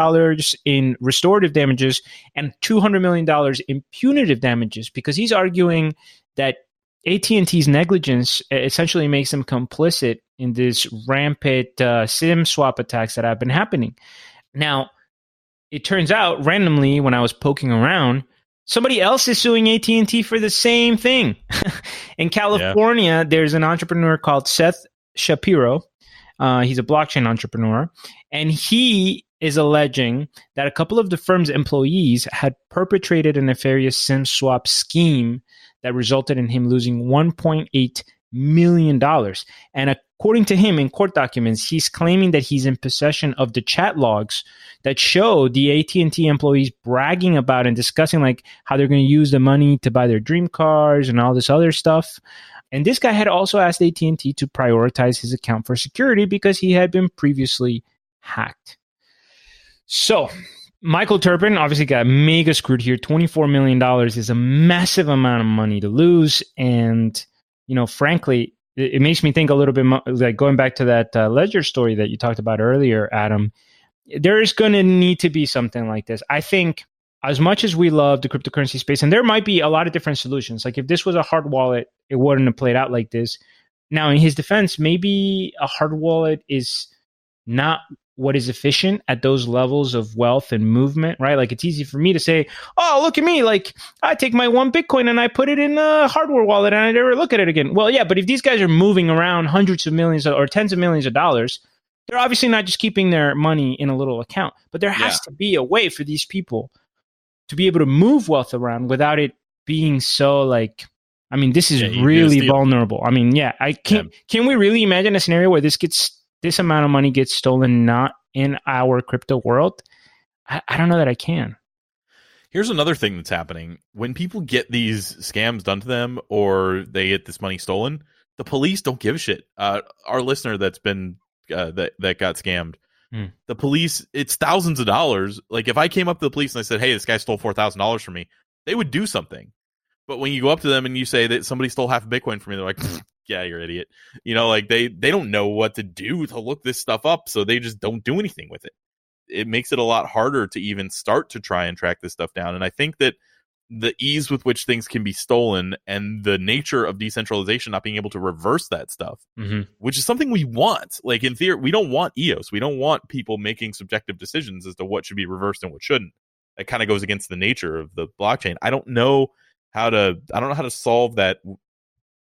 in restorative damages and $200 million in punitive damages because he's arguing that AT&T's negligence essentially makes them complicit in this rampant SIM swap attacks that have been happening. Now, it turns out randomly when I was poking around, somebody else is suing AT&T for the same thing. In California, there's an entrepreneur called Seth Shapiro. He's a blockchain entrepreneur, and he is alleging that a couple of the firm's employees had perpetrated a nefarious SIM swap scheme that resulted in him losing $1.8 million. And according to him in court documents, he's claiming that he's in possession of the chat logs that show the AT&T employees bragging about and discussing like how they're going to use the money to buy their dream cars and all this other stuff. And this guy had also asked AT&T to prioritize his account for security because he had been previously hacked. So Michael Turpin obviously got mega screwed here. $24 million is a massive amount of money to lose. And, you know, frankly, it makes me think a little bit like going back to that ledger story that you talked about earlier, Adam. There is going to need to be something like this. I think as much as we love the cryptocurrency space, and there might be a lot of different solutions. Like if this was a hard wallet, it wouldn't have played out like this. Now, in his defense, maybe a hard wallet is not what is efficient at those levels of wealth and movement, right? Like it's easy for me to say, oh, look at me. Like I take my one Bitcoin and I put it in a hardware wallet and I never look at it again. Well, yeah, but if these guys are moving around hundreds of millions or tens of millions of dollars, they're obviously not just keeping their money in a little account, but there has to be a way for these people to be able to move wealth around without it being so like, I mean, this is really vulnerable. I mean, can we really imagine a scenario where this gets this amount of money gets stolen not in our crypto world, I don't know that I can.
Here's another thing that's happening. When people get these scams done to them or they get this money stolen, the police don't give a shit. Our listener that's been that got scammed, the police, it's thousands of dollars. Like if I came up to the police and I said, hey, this guy stole $4,000 from me, they would do something. But when you go up to them and you say that somebody stole half a Bitcoin from me, they're like, yeah, you're an idiot. You know, like they don't know what to do to look this stuff up, so they just don't do anything with it. It makes it a lot harder to even start to try and track this stuff down. And I think that the ease with which things can be stolen and the nature of decentralization not being able to reverse that stuff, which is something we want. Like in theory, we don't want EOS. We don't want people making subjective decisions as to what should be reversed and what shouldn't. That kind of goes against the nature of the blockchain. I don't know how to solve that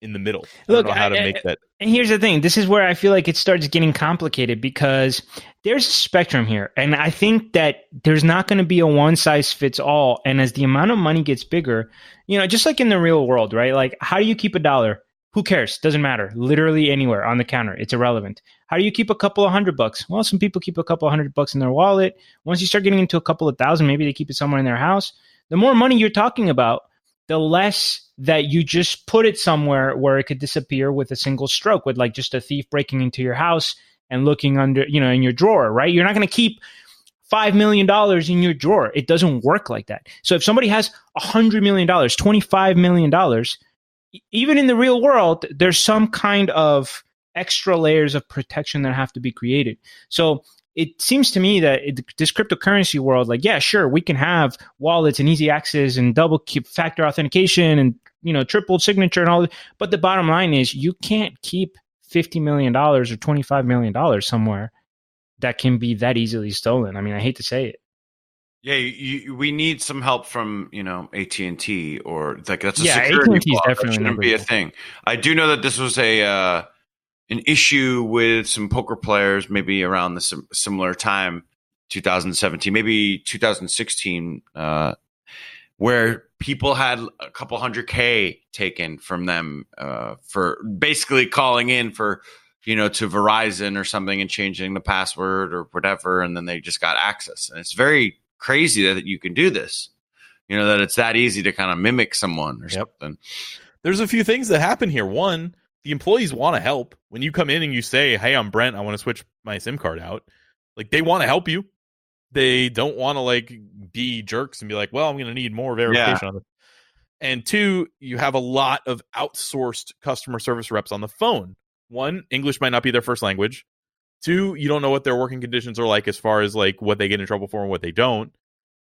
in the middle.
Look,
I don't know how to make that.
And here's the thing. This is where I feel like it starts getting complicated because there's a spectrum here. And I think that there's not going to be a one size fits all. And as the amount of money gets bigger, you know, just like in the real world, right? Like, how do you keep $1? Who cares? Doesn't matter. Literally anywhere on the counter. It's irrelevant. How do you keep a couple of $100? Well, some people keep a couple of $100 in their wallet. Once you start getting into a couple of thousand, maybe they keep it somewhere in their house. The more money you're talking about, the less that you just put it somewhere where it could disappear with a single stroke, with like just a thief breaking into your house and looking under, you know, in your drawer, right? You're not going to keep $5 million in your drawer. It doesn't work like that. So if somebody has $100 million, $25 million, even in the real world, there's some kind of extra layers of protection that have to be created. So it seems to me that this cryptocurrency world, like, yeah, sure, we can have wallets and easy access and double factor authentication and, you know, triple signature and all. But the bottom line is you can't keep $50 million or $25 million somewhere that can be that easily stolen. I mean, I hate to say it.
Yeah, we need some help from, you know, AT&T or like that's a
yeah,
security
AT&T is
flaw.
definitely
That shouldn't be a thing. I do know that this was an issue with some poker players maybe around the similar time, 2017, maybe 2016, where people had a couple $100K taken from them for basically calling in for, you know, to Verizon or something and changing the password or whatever, and then they just got access. And it's very crazy that you can do this, you know, that it's that easy to kind of mimic someone or something.
There's a few things that happen here. One, the employees want to help. When you come in and you say, hey, I'm Brent, I want to switch my SIM card out, like they want to help you. They don't want to like be jerks and be like, well, I'm going to need more verification on it. And two, you have a lot of outsourced customer service reps on the phone. One, English might not be their first language. Two, you don't know what their working conditions are like as far as like what they get in trouble for and what they don't.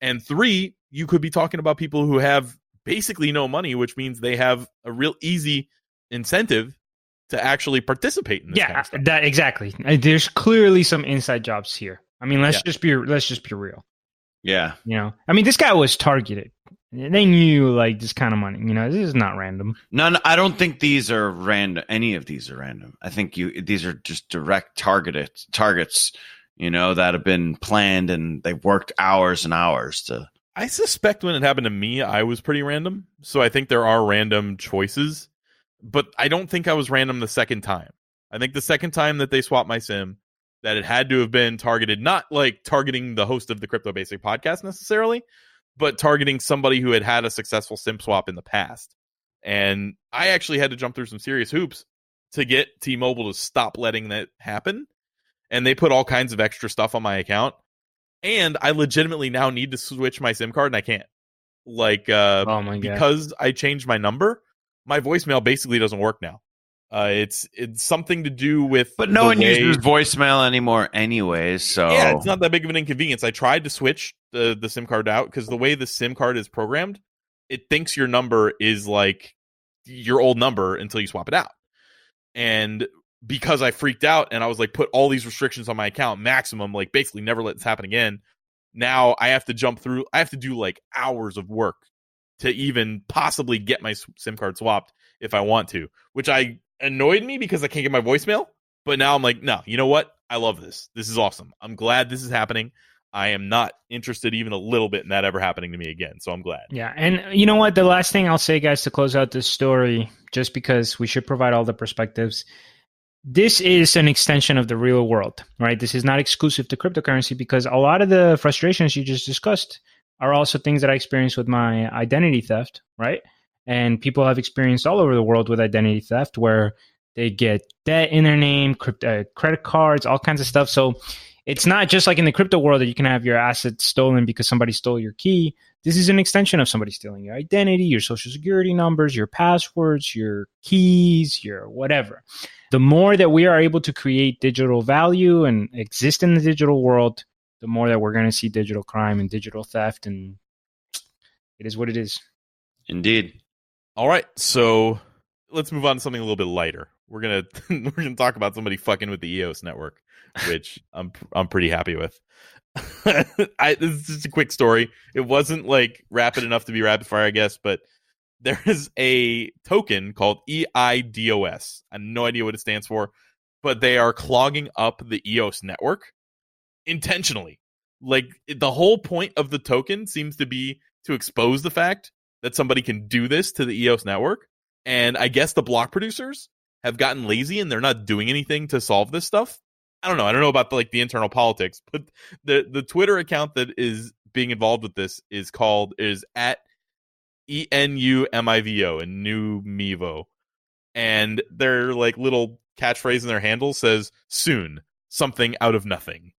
And three, you could be talking about people who have basically no money, which means they have a real easy incentive to actually participate in this kind of stuff.
That exactly. There's clearly some inside jobs here. I mean, let's just be real.
Yeah.
You know, I mean, this guy was targeted. They knew like this kind of money. You know, this is not random.
None. I don't think these are random. Any of these are random. I think these are just direct targets. You know, that have been planned and they've worked hours and hours to.
I suspect when it happened to me, I was pretty random. So I think there are random choices, but I don't think I was random the second time. I think the second time that they swapped my SIM, that it had to have been targeted, not like targeting the host of the CryptoBasi podcast necessarily, but targeting somebody who had a successful SIM swap in the past. And I actually had to jump through some serious hoops to get T-Mobile to stop letting that happen. And they put all kinds of extra stuff on my account. And I legitimately now need to switch my SIM card and I can't. Like,
oh my God.
Because I changed my number, my voicemail basically doesn't work now. It's something to do with.
But no one uses voicemail anymore, anyways. So
yeah, it's not that big of an inconvenience. I tried to switch the SIM card out because the way the SIM card is programmed, it thinks your number is like your old number until you swap it out. And because I freaked out and I was like, put all these restrictions on my account, maximum, like basically never let this happen again. Now I have to jump through. I have to do like hours of work to even possibly get my SIM card swapped if I want to, which annoyed me because I can't get my voicemail. But now I'm like, no, you know what? I love this. This is awesome. I'm glad this is happening. I am not interested even a little bit in that ever happening to me again. So I'm glad.
Yeah. And you know what? The last thing I'll say, guys, to close out this story, just because we should provide all the perspectives. this is an extension of the real world, right? This is not exclusive to cryptocurrency because a lot of the frustrations you just discussed are also things that I experienced with my identity theft, right? And people have experienced all over the world with identity theft where they get debt in their name, credit cards, all kinds of stuff. So it's not just like in the crypto world that you can have your assets stolen because somebody stole your key. This is an extension of somebody stealing your identity, your social security numbers, your passwords, your keys, your whatever. The more that we are able to create digital value and exist in the digital world, the more that we're going to see digital crime and digital theft. And it is what it is.
Indeed.
All right, so let's move on to something a little bit lighter. We're gonna talk about somebody fucking with the EOS network, which I'm pretty happy with. This is just a quick story. It wasn't like rapid enough to be rapid fire, I guess, but there is a token called EIDOS. I have no idea what it stands for, but they are clogging up the EOS network intentionally. Like the whole point of the token seems to be to expose the fact that somebody can do this to the EOS network. And I guess the block producers have gotten lazy and they're not doing anything to solve this stuff. I don't know about the internal politics, but the Twitter account that is being involved with this is at ENUMIVO and New Mevo. And their like little catchphrase in their handle says soon, something out of nothing.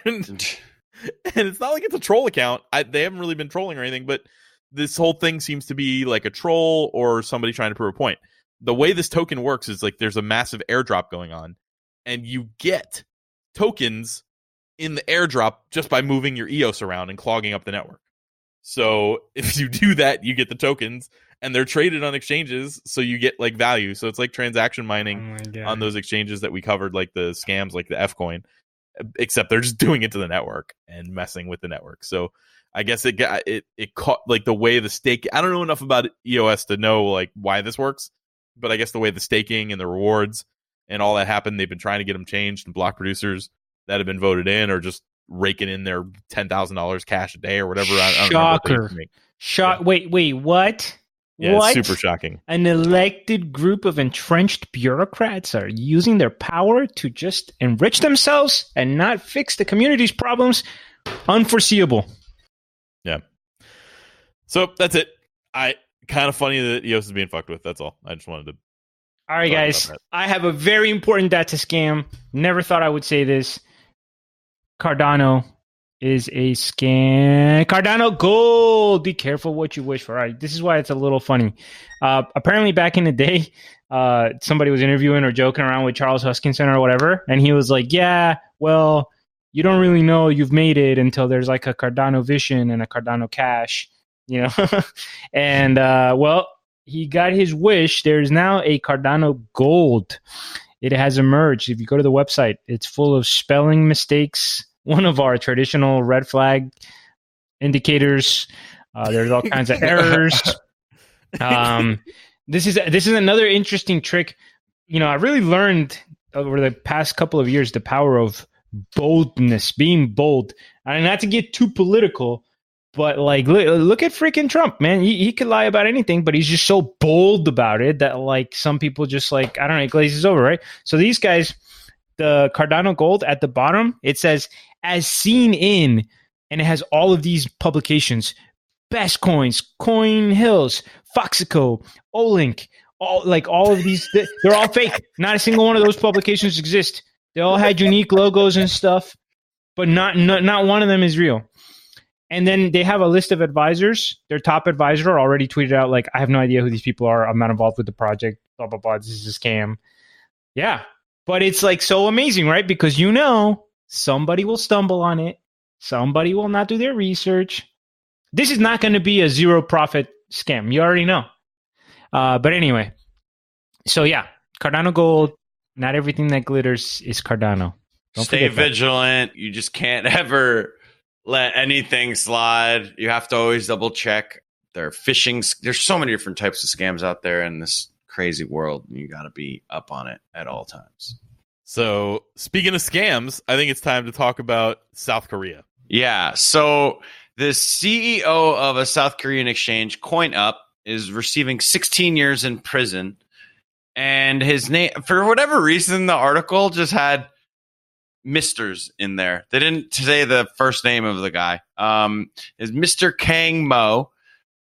and it's not like it's a troll account. They haven't really been trolling or anything, but this whole thing seems to be like a troll or somebody trying to prove a point. The way this token works is like there's a massive airdrop going on, and you get tokens in the airdrop just by moving your EOS around and clogging up the network. So if you do that, you get the tokens, and they're traded on exchanges, so you get like value. So it's like transaction mining on those exchanges that we covered, like the scams, like the F coin, except they're just doing it to the network and messing with the network. So I guess it caught like the way the stake. I don't know enough about EOS to know like why this works, but I guess the way the staking and the rewards and all that happened, they've been trying to get them changed, and block producers that have been voted in are just raking in their $10,000 cash a day or whatever.
Shocker!
Yeah.
Wait, what?
Yeah,
what?
It's super shocking.
An elected group of entrenched bureaucrats are using their power to just enrich themselves and not fix the community's problems. Unforeseeable.
Yeah. So that's it. Kind of funny that EOS is being fucked with. That's all. I just wanted to.
All right, guys. I have a very important data scam. Never thought I would say this. Cardano is a scam. Cardano Gold. Be careful what you wish for. All right. This is why it's a little funny. Apparently, back in the day, somebody was interviewing or joking around with Charles Hoskinson or whatever, and he was like, "Yeah, well, you don't really know you've made it until there's like a Cardano Vision and a Cardano Cash, you know." And well, he got his wish. There's now a Cardano Gold. It has emerged. If you go to the website, it's full of spelling mistakes. One of our traditional red flag indicators. There's all kinds of errors. This is another interesting trick. You know, I really learned over the past couple of years the power of boldness, being bold. And not to get too political, but like look at freaking Trump, man. He could lie about anything, but he's just so bold about it that like some people just like, I don't know, it glazes over, right? So these guys, the Cardano Gold at the bottom, it says as seen in, and it has all of these publications: Best Coins, Coin Hills, Foxico, Olink, all of these. They're all fake. Not a single one of those publications exist. They all had unique logos and stuff, but not one of them is real. And then they have a list of advisors. Their top advisor already tweeted out, like, I have no idea who these people are. I'm not involved with the project. Blah, blah, blah. This is a scam. Yeah. But it's like so amazing, right? Because you know somebody will stumble on it. Somebody will not do their research. This is not going to be a zero profit scam. You already know. But anyway. So yeah, Cardano Gold. Not everything that glitters is Cardano. Don't
Stay vigilant. You just can't ever let anything slide. You have to always double check. There are phishing. There's so many different types of scams out there in this crazy world. You got to be up on it at all times.
So speaking of scams, I think it's time to talk about South Korea.
Yeah. So the CEO of a South Korean exchange, CoinUp, is receiving 16 years in prison. And his name, for whatever reason, the article just had Misters in there. They didn't say the first name of the guy. Is Mr. Kang Mo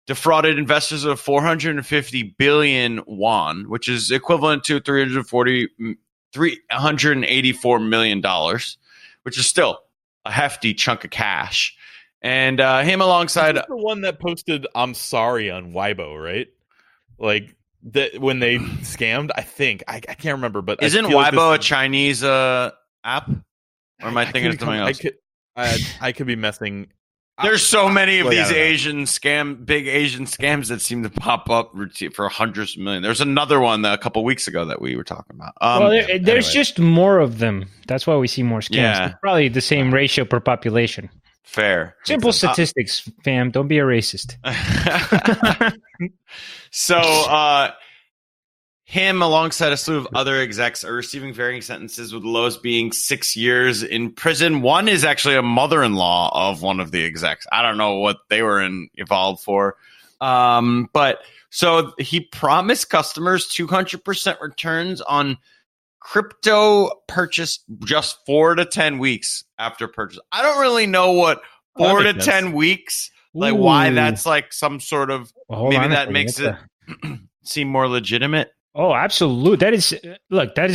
defrauded investors of 450 billion won, which is equivalent to $384 million, which is still a hefty chunk of cash. And him alongside
the one that posted "I'm sorry" on Weibo, right? Like that when they scammed. I think I can't remember, but
isn't Weibo a Chinese app? Or am I thinking of something else?
I could be messing.
There's so many of these big Asian scams that seem to pop up for hundreds of millions. There's another one a couple weeks ago that we were talking about.
There's just more of them. That's why we see more scams.
Yeah.
It's probably the same ratio per population.
Fair.
Simple statistics, fam. Don't be a racist.
So, him alongside a slew of other execs are receiving varying sentences, with the lowest being 6 years in prison. One is actually a mother-in-law of one of the execs. I don't know what they were involved for. But so he promised customers 200% returns on crypto purchase just 4 to 10 weeks after purchase. I don't really know what 4 to 10 weeks, like why that's like some sort of, maybe that makes it seem more legitimate.
Oh, absolutely. That is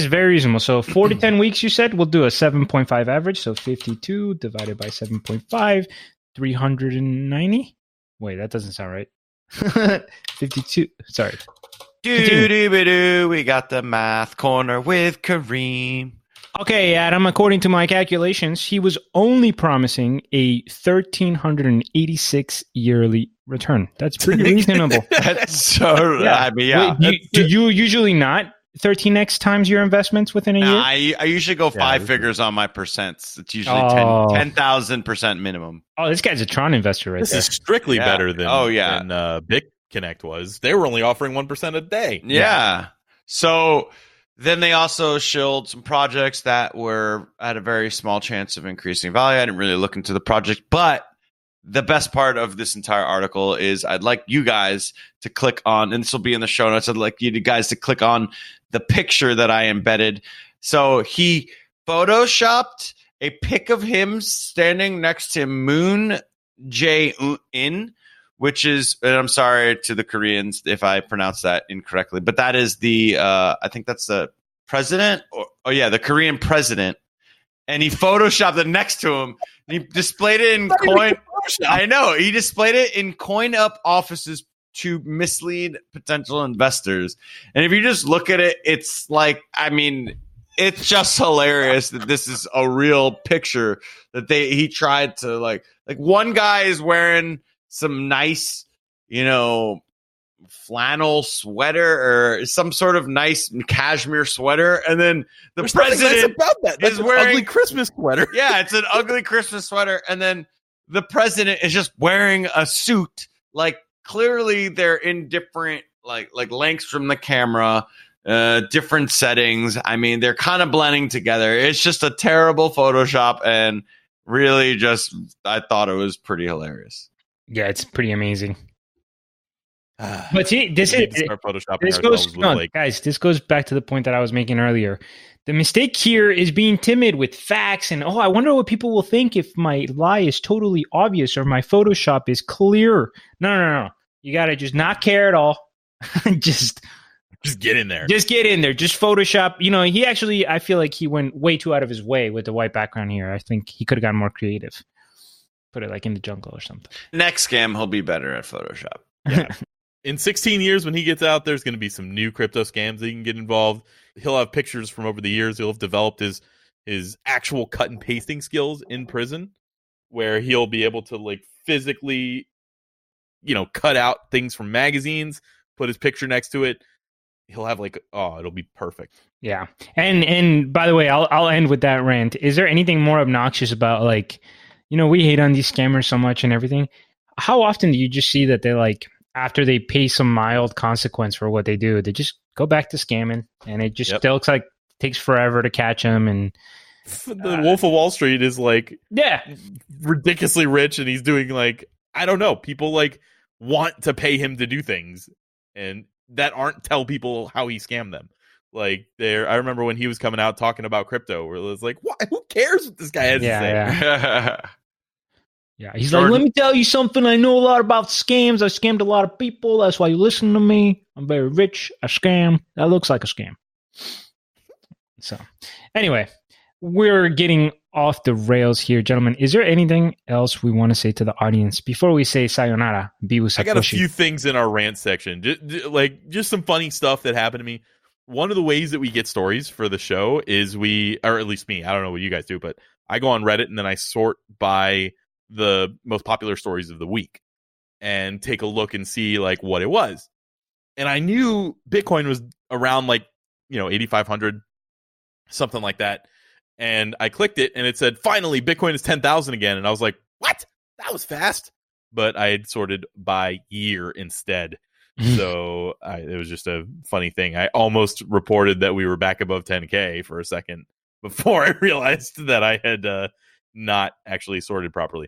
very reasonable. So 4 to 10 weeks, you said, we'll do a 7.5 average. So 52 divided by 7.5, 390. Wait, that doesn't sound right. 52. Sorry.
We got the math corner with Karim.
Okay, Adam, according to my calculations, he was only promising a 1,386 yearly return. That's pretty reasonable.
That's so, yeah. I mean, yeah.
Wait, do you usually not 13x times your investments within a year?
I usually go five figures on my percents. It's usually 10,000% minimum.
Oh, this guy's a Tron investor right
this
there.
This is strictly better than, than BitConnect was. They were only offering 1% a day.
Yeah. So then they also shilled some projects that were at a very small chance of increasing value. I didn't really look into the project, but the best part of this entire article is I'd like you guys to click on, and this will be in the show notes, I'd like you guys to click on the picture that I embedded. So he photoshopped a pic of him standing next to Moon Jae-in, which is, and I'm sorry to the Koreans if I pronounce that incorrectly, but that is the, I think that's the president, the Korean president. And he photoshopped it next to him. And he displayed it in coin. I know. He displayed it in coin up offices to mislead potential investors. And if you just look at it, it's like, I mean, it's just hilarious that this is a real picture that he tried to like one guy is wearing some nice, flannel sweater or some sort of nice cashmere sweater, and then the president
about that. That's
is wearing
an ugly Christmas sweater.
Yeah, it's an ugly Christmas sweater, and then the president is just wearing a suit. Like clearly, they're in different like lengths from the camera, different settings. I mean, they're kind of blending together. It's just a terrible Photoshop, and really, I thought it was pretty hilarious.
Yeah, it's pretty amazing. But see, this goes back to the point that I was making earlier. The mistake here is being timid with facts and, I wonder what people will think if my lie is totally obvious or my Photoshop is clear. No. You got to just not care at all. Just
get in there.
Just get in there. Just Photoshop. He actually, I feel like he went way too out of his way with the white background here. I think he could have gotten more creative. Put it like in the jungle or something.
Next scam, he'll be better at Photoshop.
Yeah. In 16 years, when he gets out, there's going to be some new crypto scams that he can get involved. He'll have pictures from over the years. He'll have developed his actual cut and pasting skills in prison, where he'll be able to physically, cut out things from magazines, put his picture next to it. He'll have it'll be perfect.
Yeah. And by the way, I'll end with that rant. Is there anything more obnoxious about we hate on these scammers so much and everything? How often do you just see that they after they pay some mild consequence for what they do, they just go back to scamming, and it just still looks like it takes forever to catch them. And
the Wolf of Wall Street is ridiculously rich, and he's doing I don't know, people want to pay him to do things, and that aren't tell people how he scammed them. Like I remember when he was coming out talking about crypto, where it was like, "What? Who cares what this guy has to say?"
Yeah, he's
Jordan.
like, let me tell you something. I know a lot about scams. I scammed a lot of people. That's why you listen to me. I'm very rich. I scam. That looks like a scam. So, anyway, we're getting off the rails here, gentlemen. Is there anything else we want to say to the audience before we say sayonara?
I got a few things in our rant section, just some funny stuff that happened to me. One of the ways that we get stories for the show is or at least me, I don't know what you guys do, but I go on Reddit and then I sort by the most popular stories of the week and take a look and see like what it was. And I knew Bitcoin was around like, 8,500, something like that. And I clicked it and it said, finally, Bitcoin is 10,000 again. And I was like, what? That was fast. But I had sorted by year instead. So it was just a funny thing. I almost reported that we were back above 10K for a second before I realized that I had not actually sorted properly.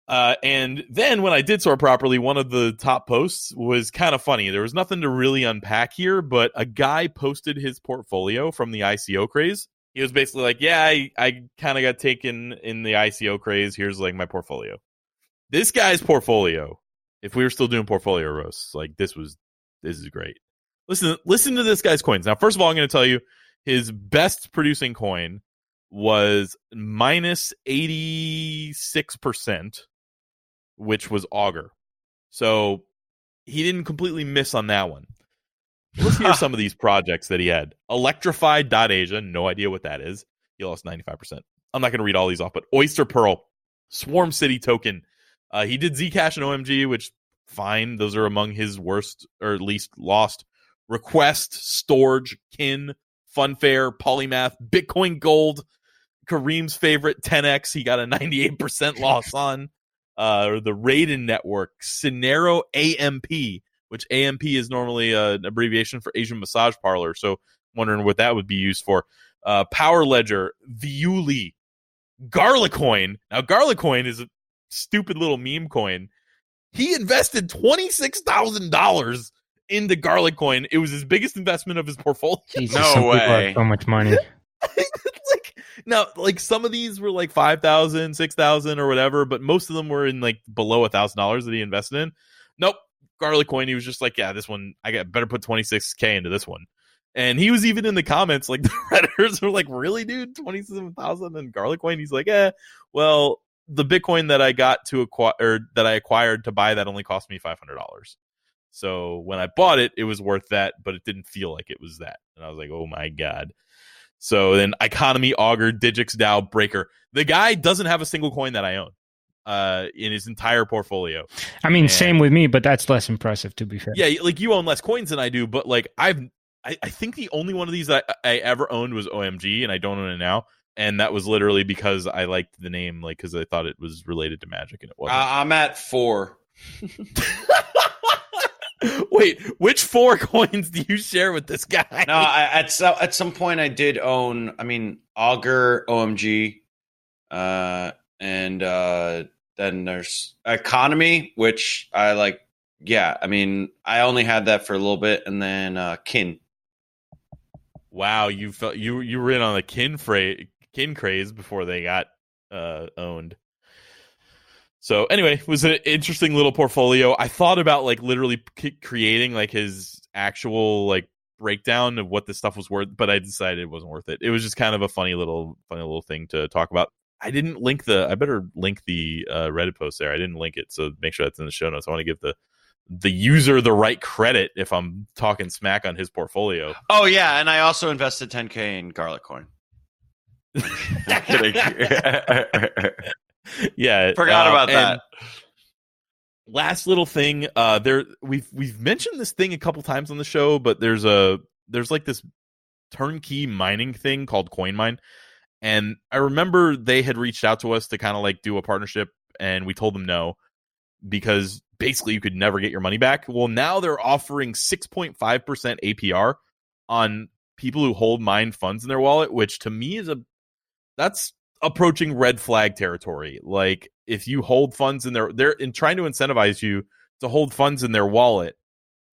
And then when I did sort properly, one of the top posts was kind of funny. There was nothing to really unpack here, but a guy posted his portfolio from the ICO craze. He was basically like, yeah, I kind of got taken in the ICO craze. Here's like my portfolio. This guy's portfolio, if we were still doing portfolio roasts, like this is great. Listen to this guy's coins. Now, first of all, I'm going to tell you his best producing coin was minus 86%, which was Augur. So he didn't completely miss on that one. Let's hear some of these projects that he had. Electrified.Asia, no idea what that is. He lost 95%. I'm not going to read all these off, but Oyster Pearl, Swarm City Token. He did Zcash and OMG, which fine. Those are among his worst or least lost. Request, Storage, Kin, Funfair, Polymath, Bitcoin Gold, Karim's favorite 10x. He got a 98% loss on. The Raiden Network, Cinero AMP, which AMP is normally an abbreviation for Asian Massage Parlor. So wondering what that would be used for. Power Ledger, Viuli, Garlicoin. Now, Garlicoin is a stupid little meme coin. He invested $26,000 into Garlicoin. It was his biggest investment of his portfolio.
Jesus, no way. People have so much money.
Like some of these were like 5,000, 6,000 or whatever, but most of them were in like below $1,000 that he invested in. Nope. Garlicoin, he was just like, yeah, this one, better put 26K into this one. And he was even in the comments, like the Redditors were like, really, dude? 27,000 in Garlicoin? He's like, well, the Bitcoin that I got to acquire, or that I acquired to buy that only cost me $500. So when I bought it, it was worth that, but it didn't feel like it was that. And I was like, oh my God. So then Economy, Augur, Digix, DAO, Breaker. The guy doesn't have a single coin that I own in his entire portfolio.
I mean, same with me, but that's less impressive, to be fair.
Yeah, like you own less coins than I do, but like I think the only one of these that I ever owned was OMG, and I don't own it now. And that was literally because I liked the name, like because I thought it was related to magic, and it wasn't.
I'm at 4.
Wait, which 4 coins do you share with this guy?
No, at some point I did own. I mean, Augur, OMG, and then there's Economy, which I like. Yeah, I mean, I only had that for a little bit, and then Kin.
Wow, you felt you were in on the Kin craze before they got owned. So anyway, it was an interesting little portfolio. I thought about like literally creating like his actual like breakdown of what this stuff was worth, but I decided it wasn't worth it. It was just kind of a funny little thing to talk about. I didn't link I better link the Reddit post there. I didn't link it, so make sure that's in the show notes. I want to give the user the right credit if I'm talking smack on his portfolio.
Oh yeah, and I also invested 10K in Garlicoin.
Yeah,
forgot about that.
Last little thing, we've mentioned this thing a couple times on the show, but there's like this turnkey mining thing called CoinMine, and I remember they had reached out to us to kind of like do a partnership, and we told them no because basically you could never get your money back. Well, now they're offering 6.5% APR on people who hold mined funds in their wallet, which to me that's approaching red flag territory. Like if you hold funds in they're trying to incentivize you to hold funds in their wallet,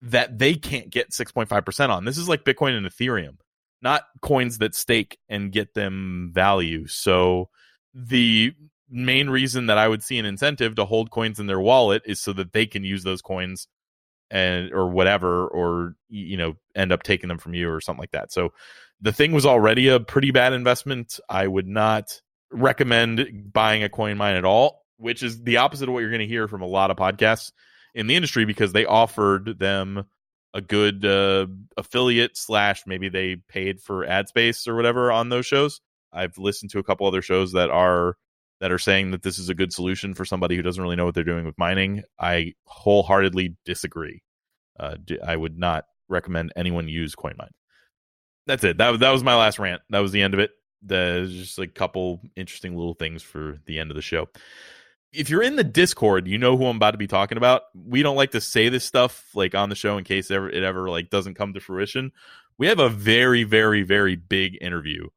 that they can't get 6.5% on. This is like Bitcoin and Ethereum, not coins that stake and get them value. So the main reason that I would see an incentive to hold coins in their wallet is so that they can use those coins and or whatever, or end up taking them from you or something like that. So the thing was already a pretty bad investment. I would not recommend buying a coin mine at all, which is the opposite of what you're going to hear from a lot of podcasts in the industry, because they offered them a good affiliate / maybe they paid for ad space or whatever on those shows. I've listened to a couple other shows that are saying that this is a good solution for somebody who doesn't really know what they're doing with mining. I wholeheartedly disagree. I would not recommend anyone use CoinMine. That's it. That was my last rant. That was the end of it. There's just a couple interesting little things for the end of the show. If you're in the Discord, you know who I'm about to be talking about. We don't like to say this stuff like on the show in case it ever like doesn't come to fruition. We have a very, very, very big interview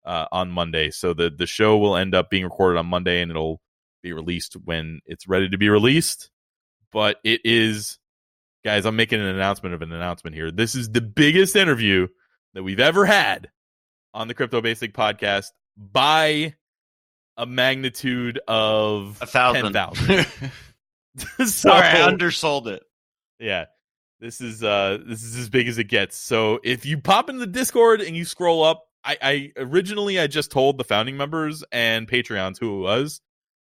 on Monday. So the show will end up being recorded on Monday and it'll be released when it's ready to be released. But it is, guys, I'm making an announcement of an announcement here. This is the biggest interview that we've ever had on the CryptoBasi podcast by a magnitude of 10,000.
Sorry, I undersold it.
Yeah. This is as big as it gets. So if you pop into the Discord and you scroll up, I originally just told the founding members and Patreons who it was,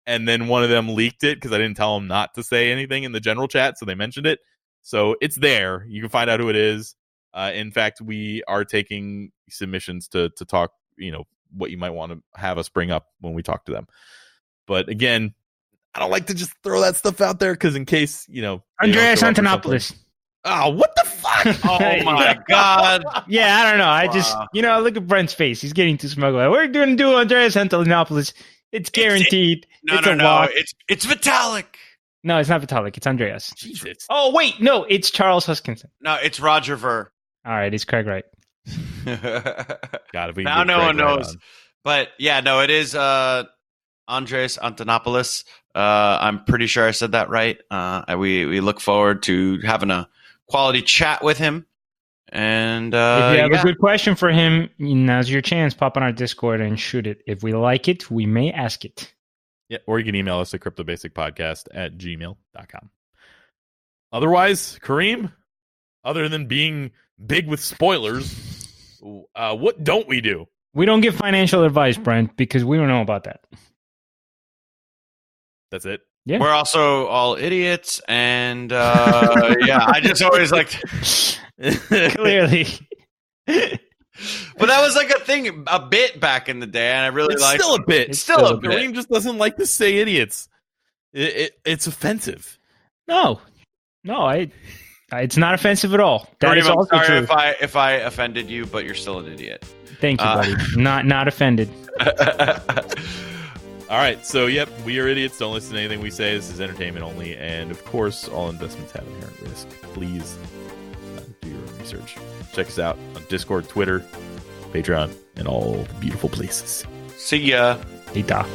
and then one of them leaked it because I didn't tell them not to say anything in the general chat, so they mentioned it. So it's there. You can find out who it is. In fact, we are taking submissions to talk, what you might want to have us bring up when we talk to them. But again, I don't like to just throw that stuff out there because in case,
Andreas Antonopoulos.
Oh, what the fuck?
Oh my God.
Yeah, I don't know. I just, look at Brent's face. He's getting too smuggled. We're going to do Andreas Antonopoulos. It's guaranteed.
No. It's Vitalik.
No, it's not Vitalik. It's Andreas.
Jesus.
Oh, wait. No, it's Charles Huskinson.
No, it's Roger Ver.
All right, it's Craig Wright.
God, if we
now no one knows. But yeah, no, it is Andreas Antonopoulos. I'm pretty sure I said that right. We look forward to having a quality chat with him. And
if you have a good question for him, now's your chance. Pop on our Discord and shoot it. If we like it, we may ask it.
Yeah, or you can email us at cryptobasicpodcast@gmail.com. Otherwise, Karim, other than being big with spoilers, what don't we do?
We don't give financial advice, Brent, because we don't know about that.
That's it.
Yeah.
We're also all idiots, and I just always like
clearly.
But that was like a bit back in the day, and I really like
still a bit.
It's still a bit.
Karim just doesn't like to say idiots. It's offensive.
No, it's not offensive at all. That is also
sorry
true.
if I offended you, but you're still an idiot.
Thank you, buddy. Not offended.
All right, so yep, we are idiots. Don't listen to anything we say. This is entertainment only, and of course, all investments have inherent risk. Please do your own research. Check us out on Discord, Twitter, Patreon, and all the beautiful places.
See ya.
Later.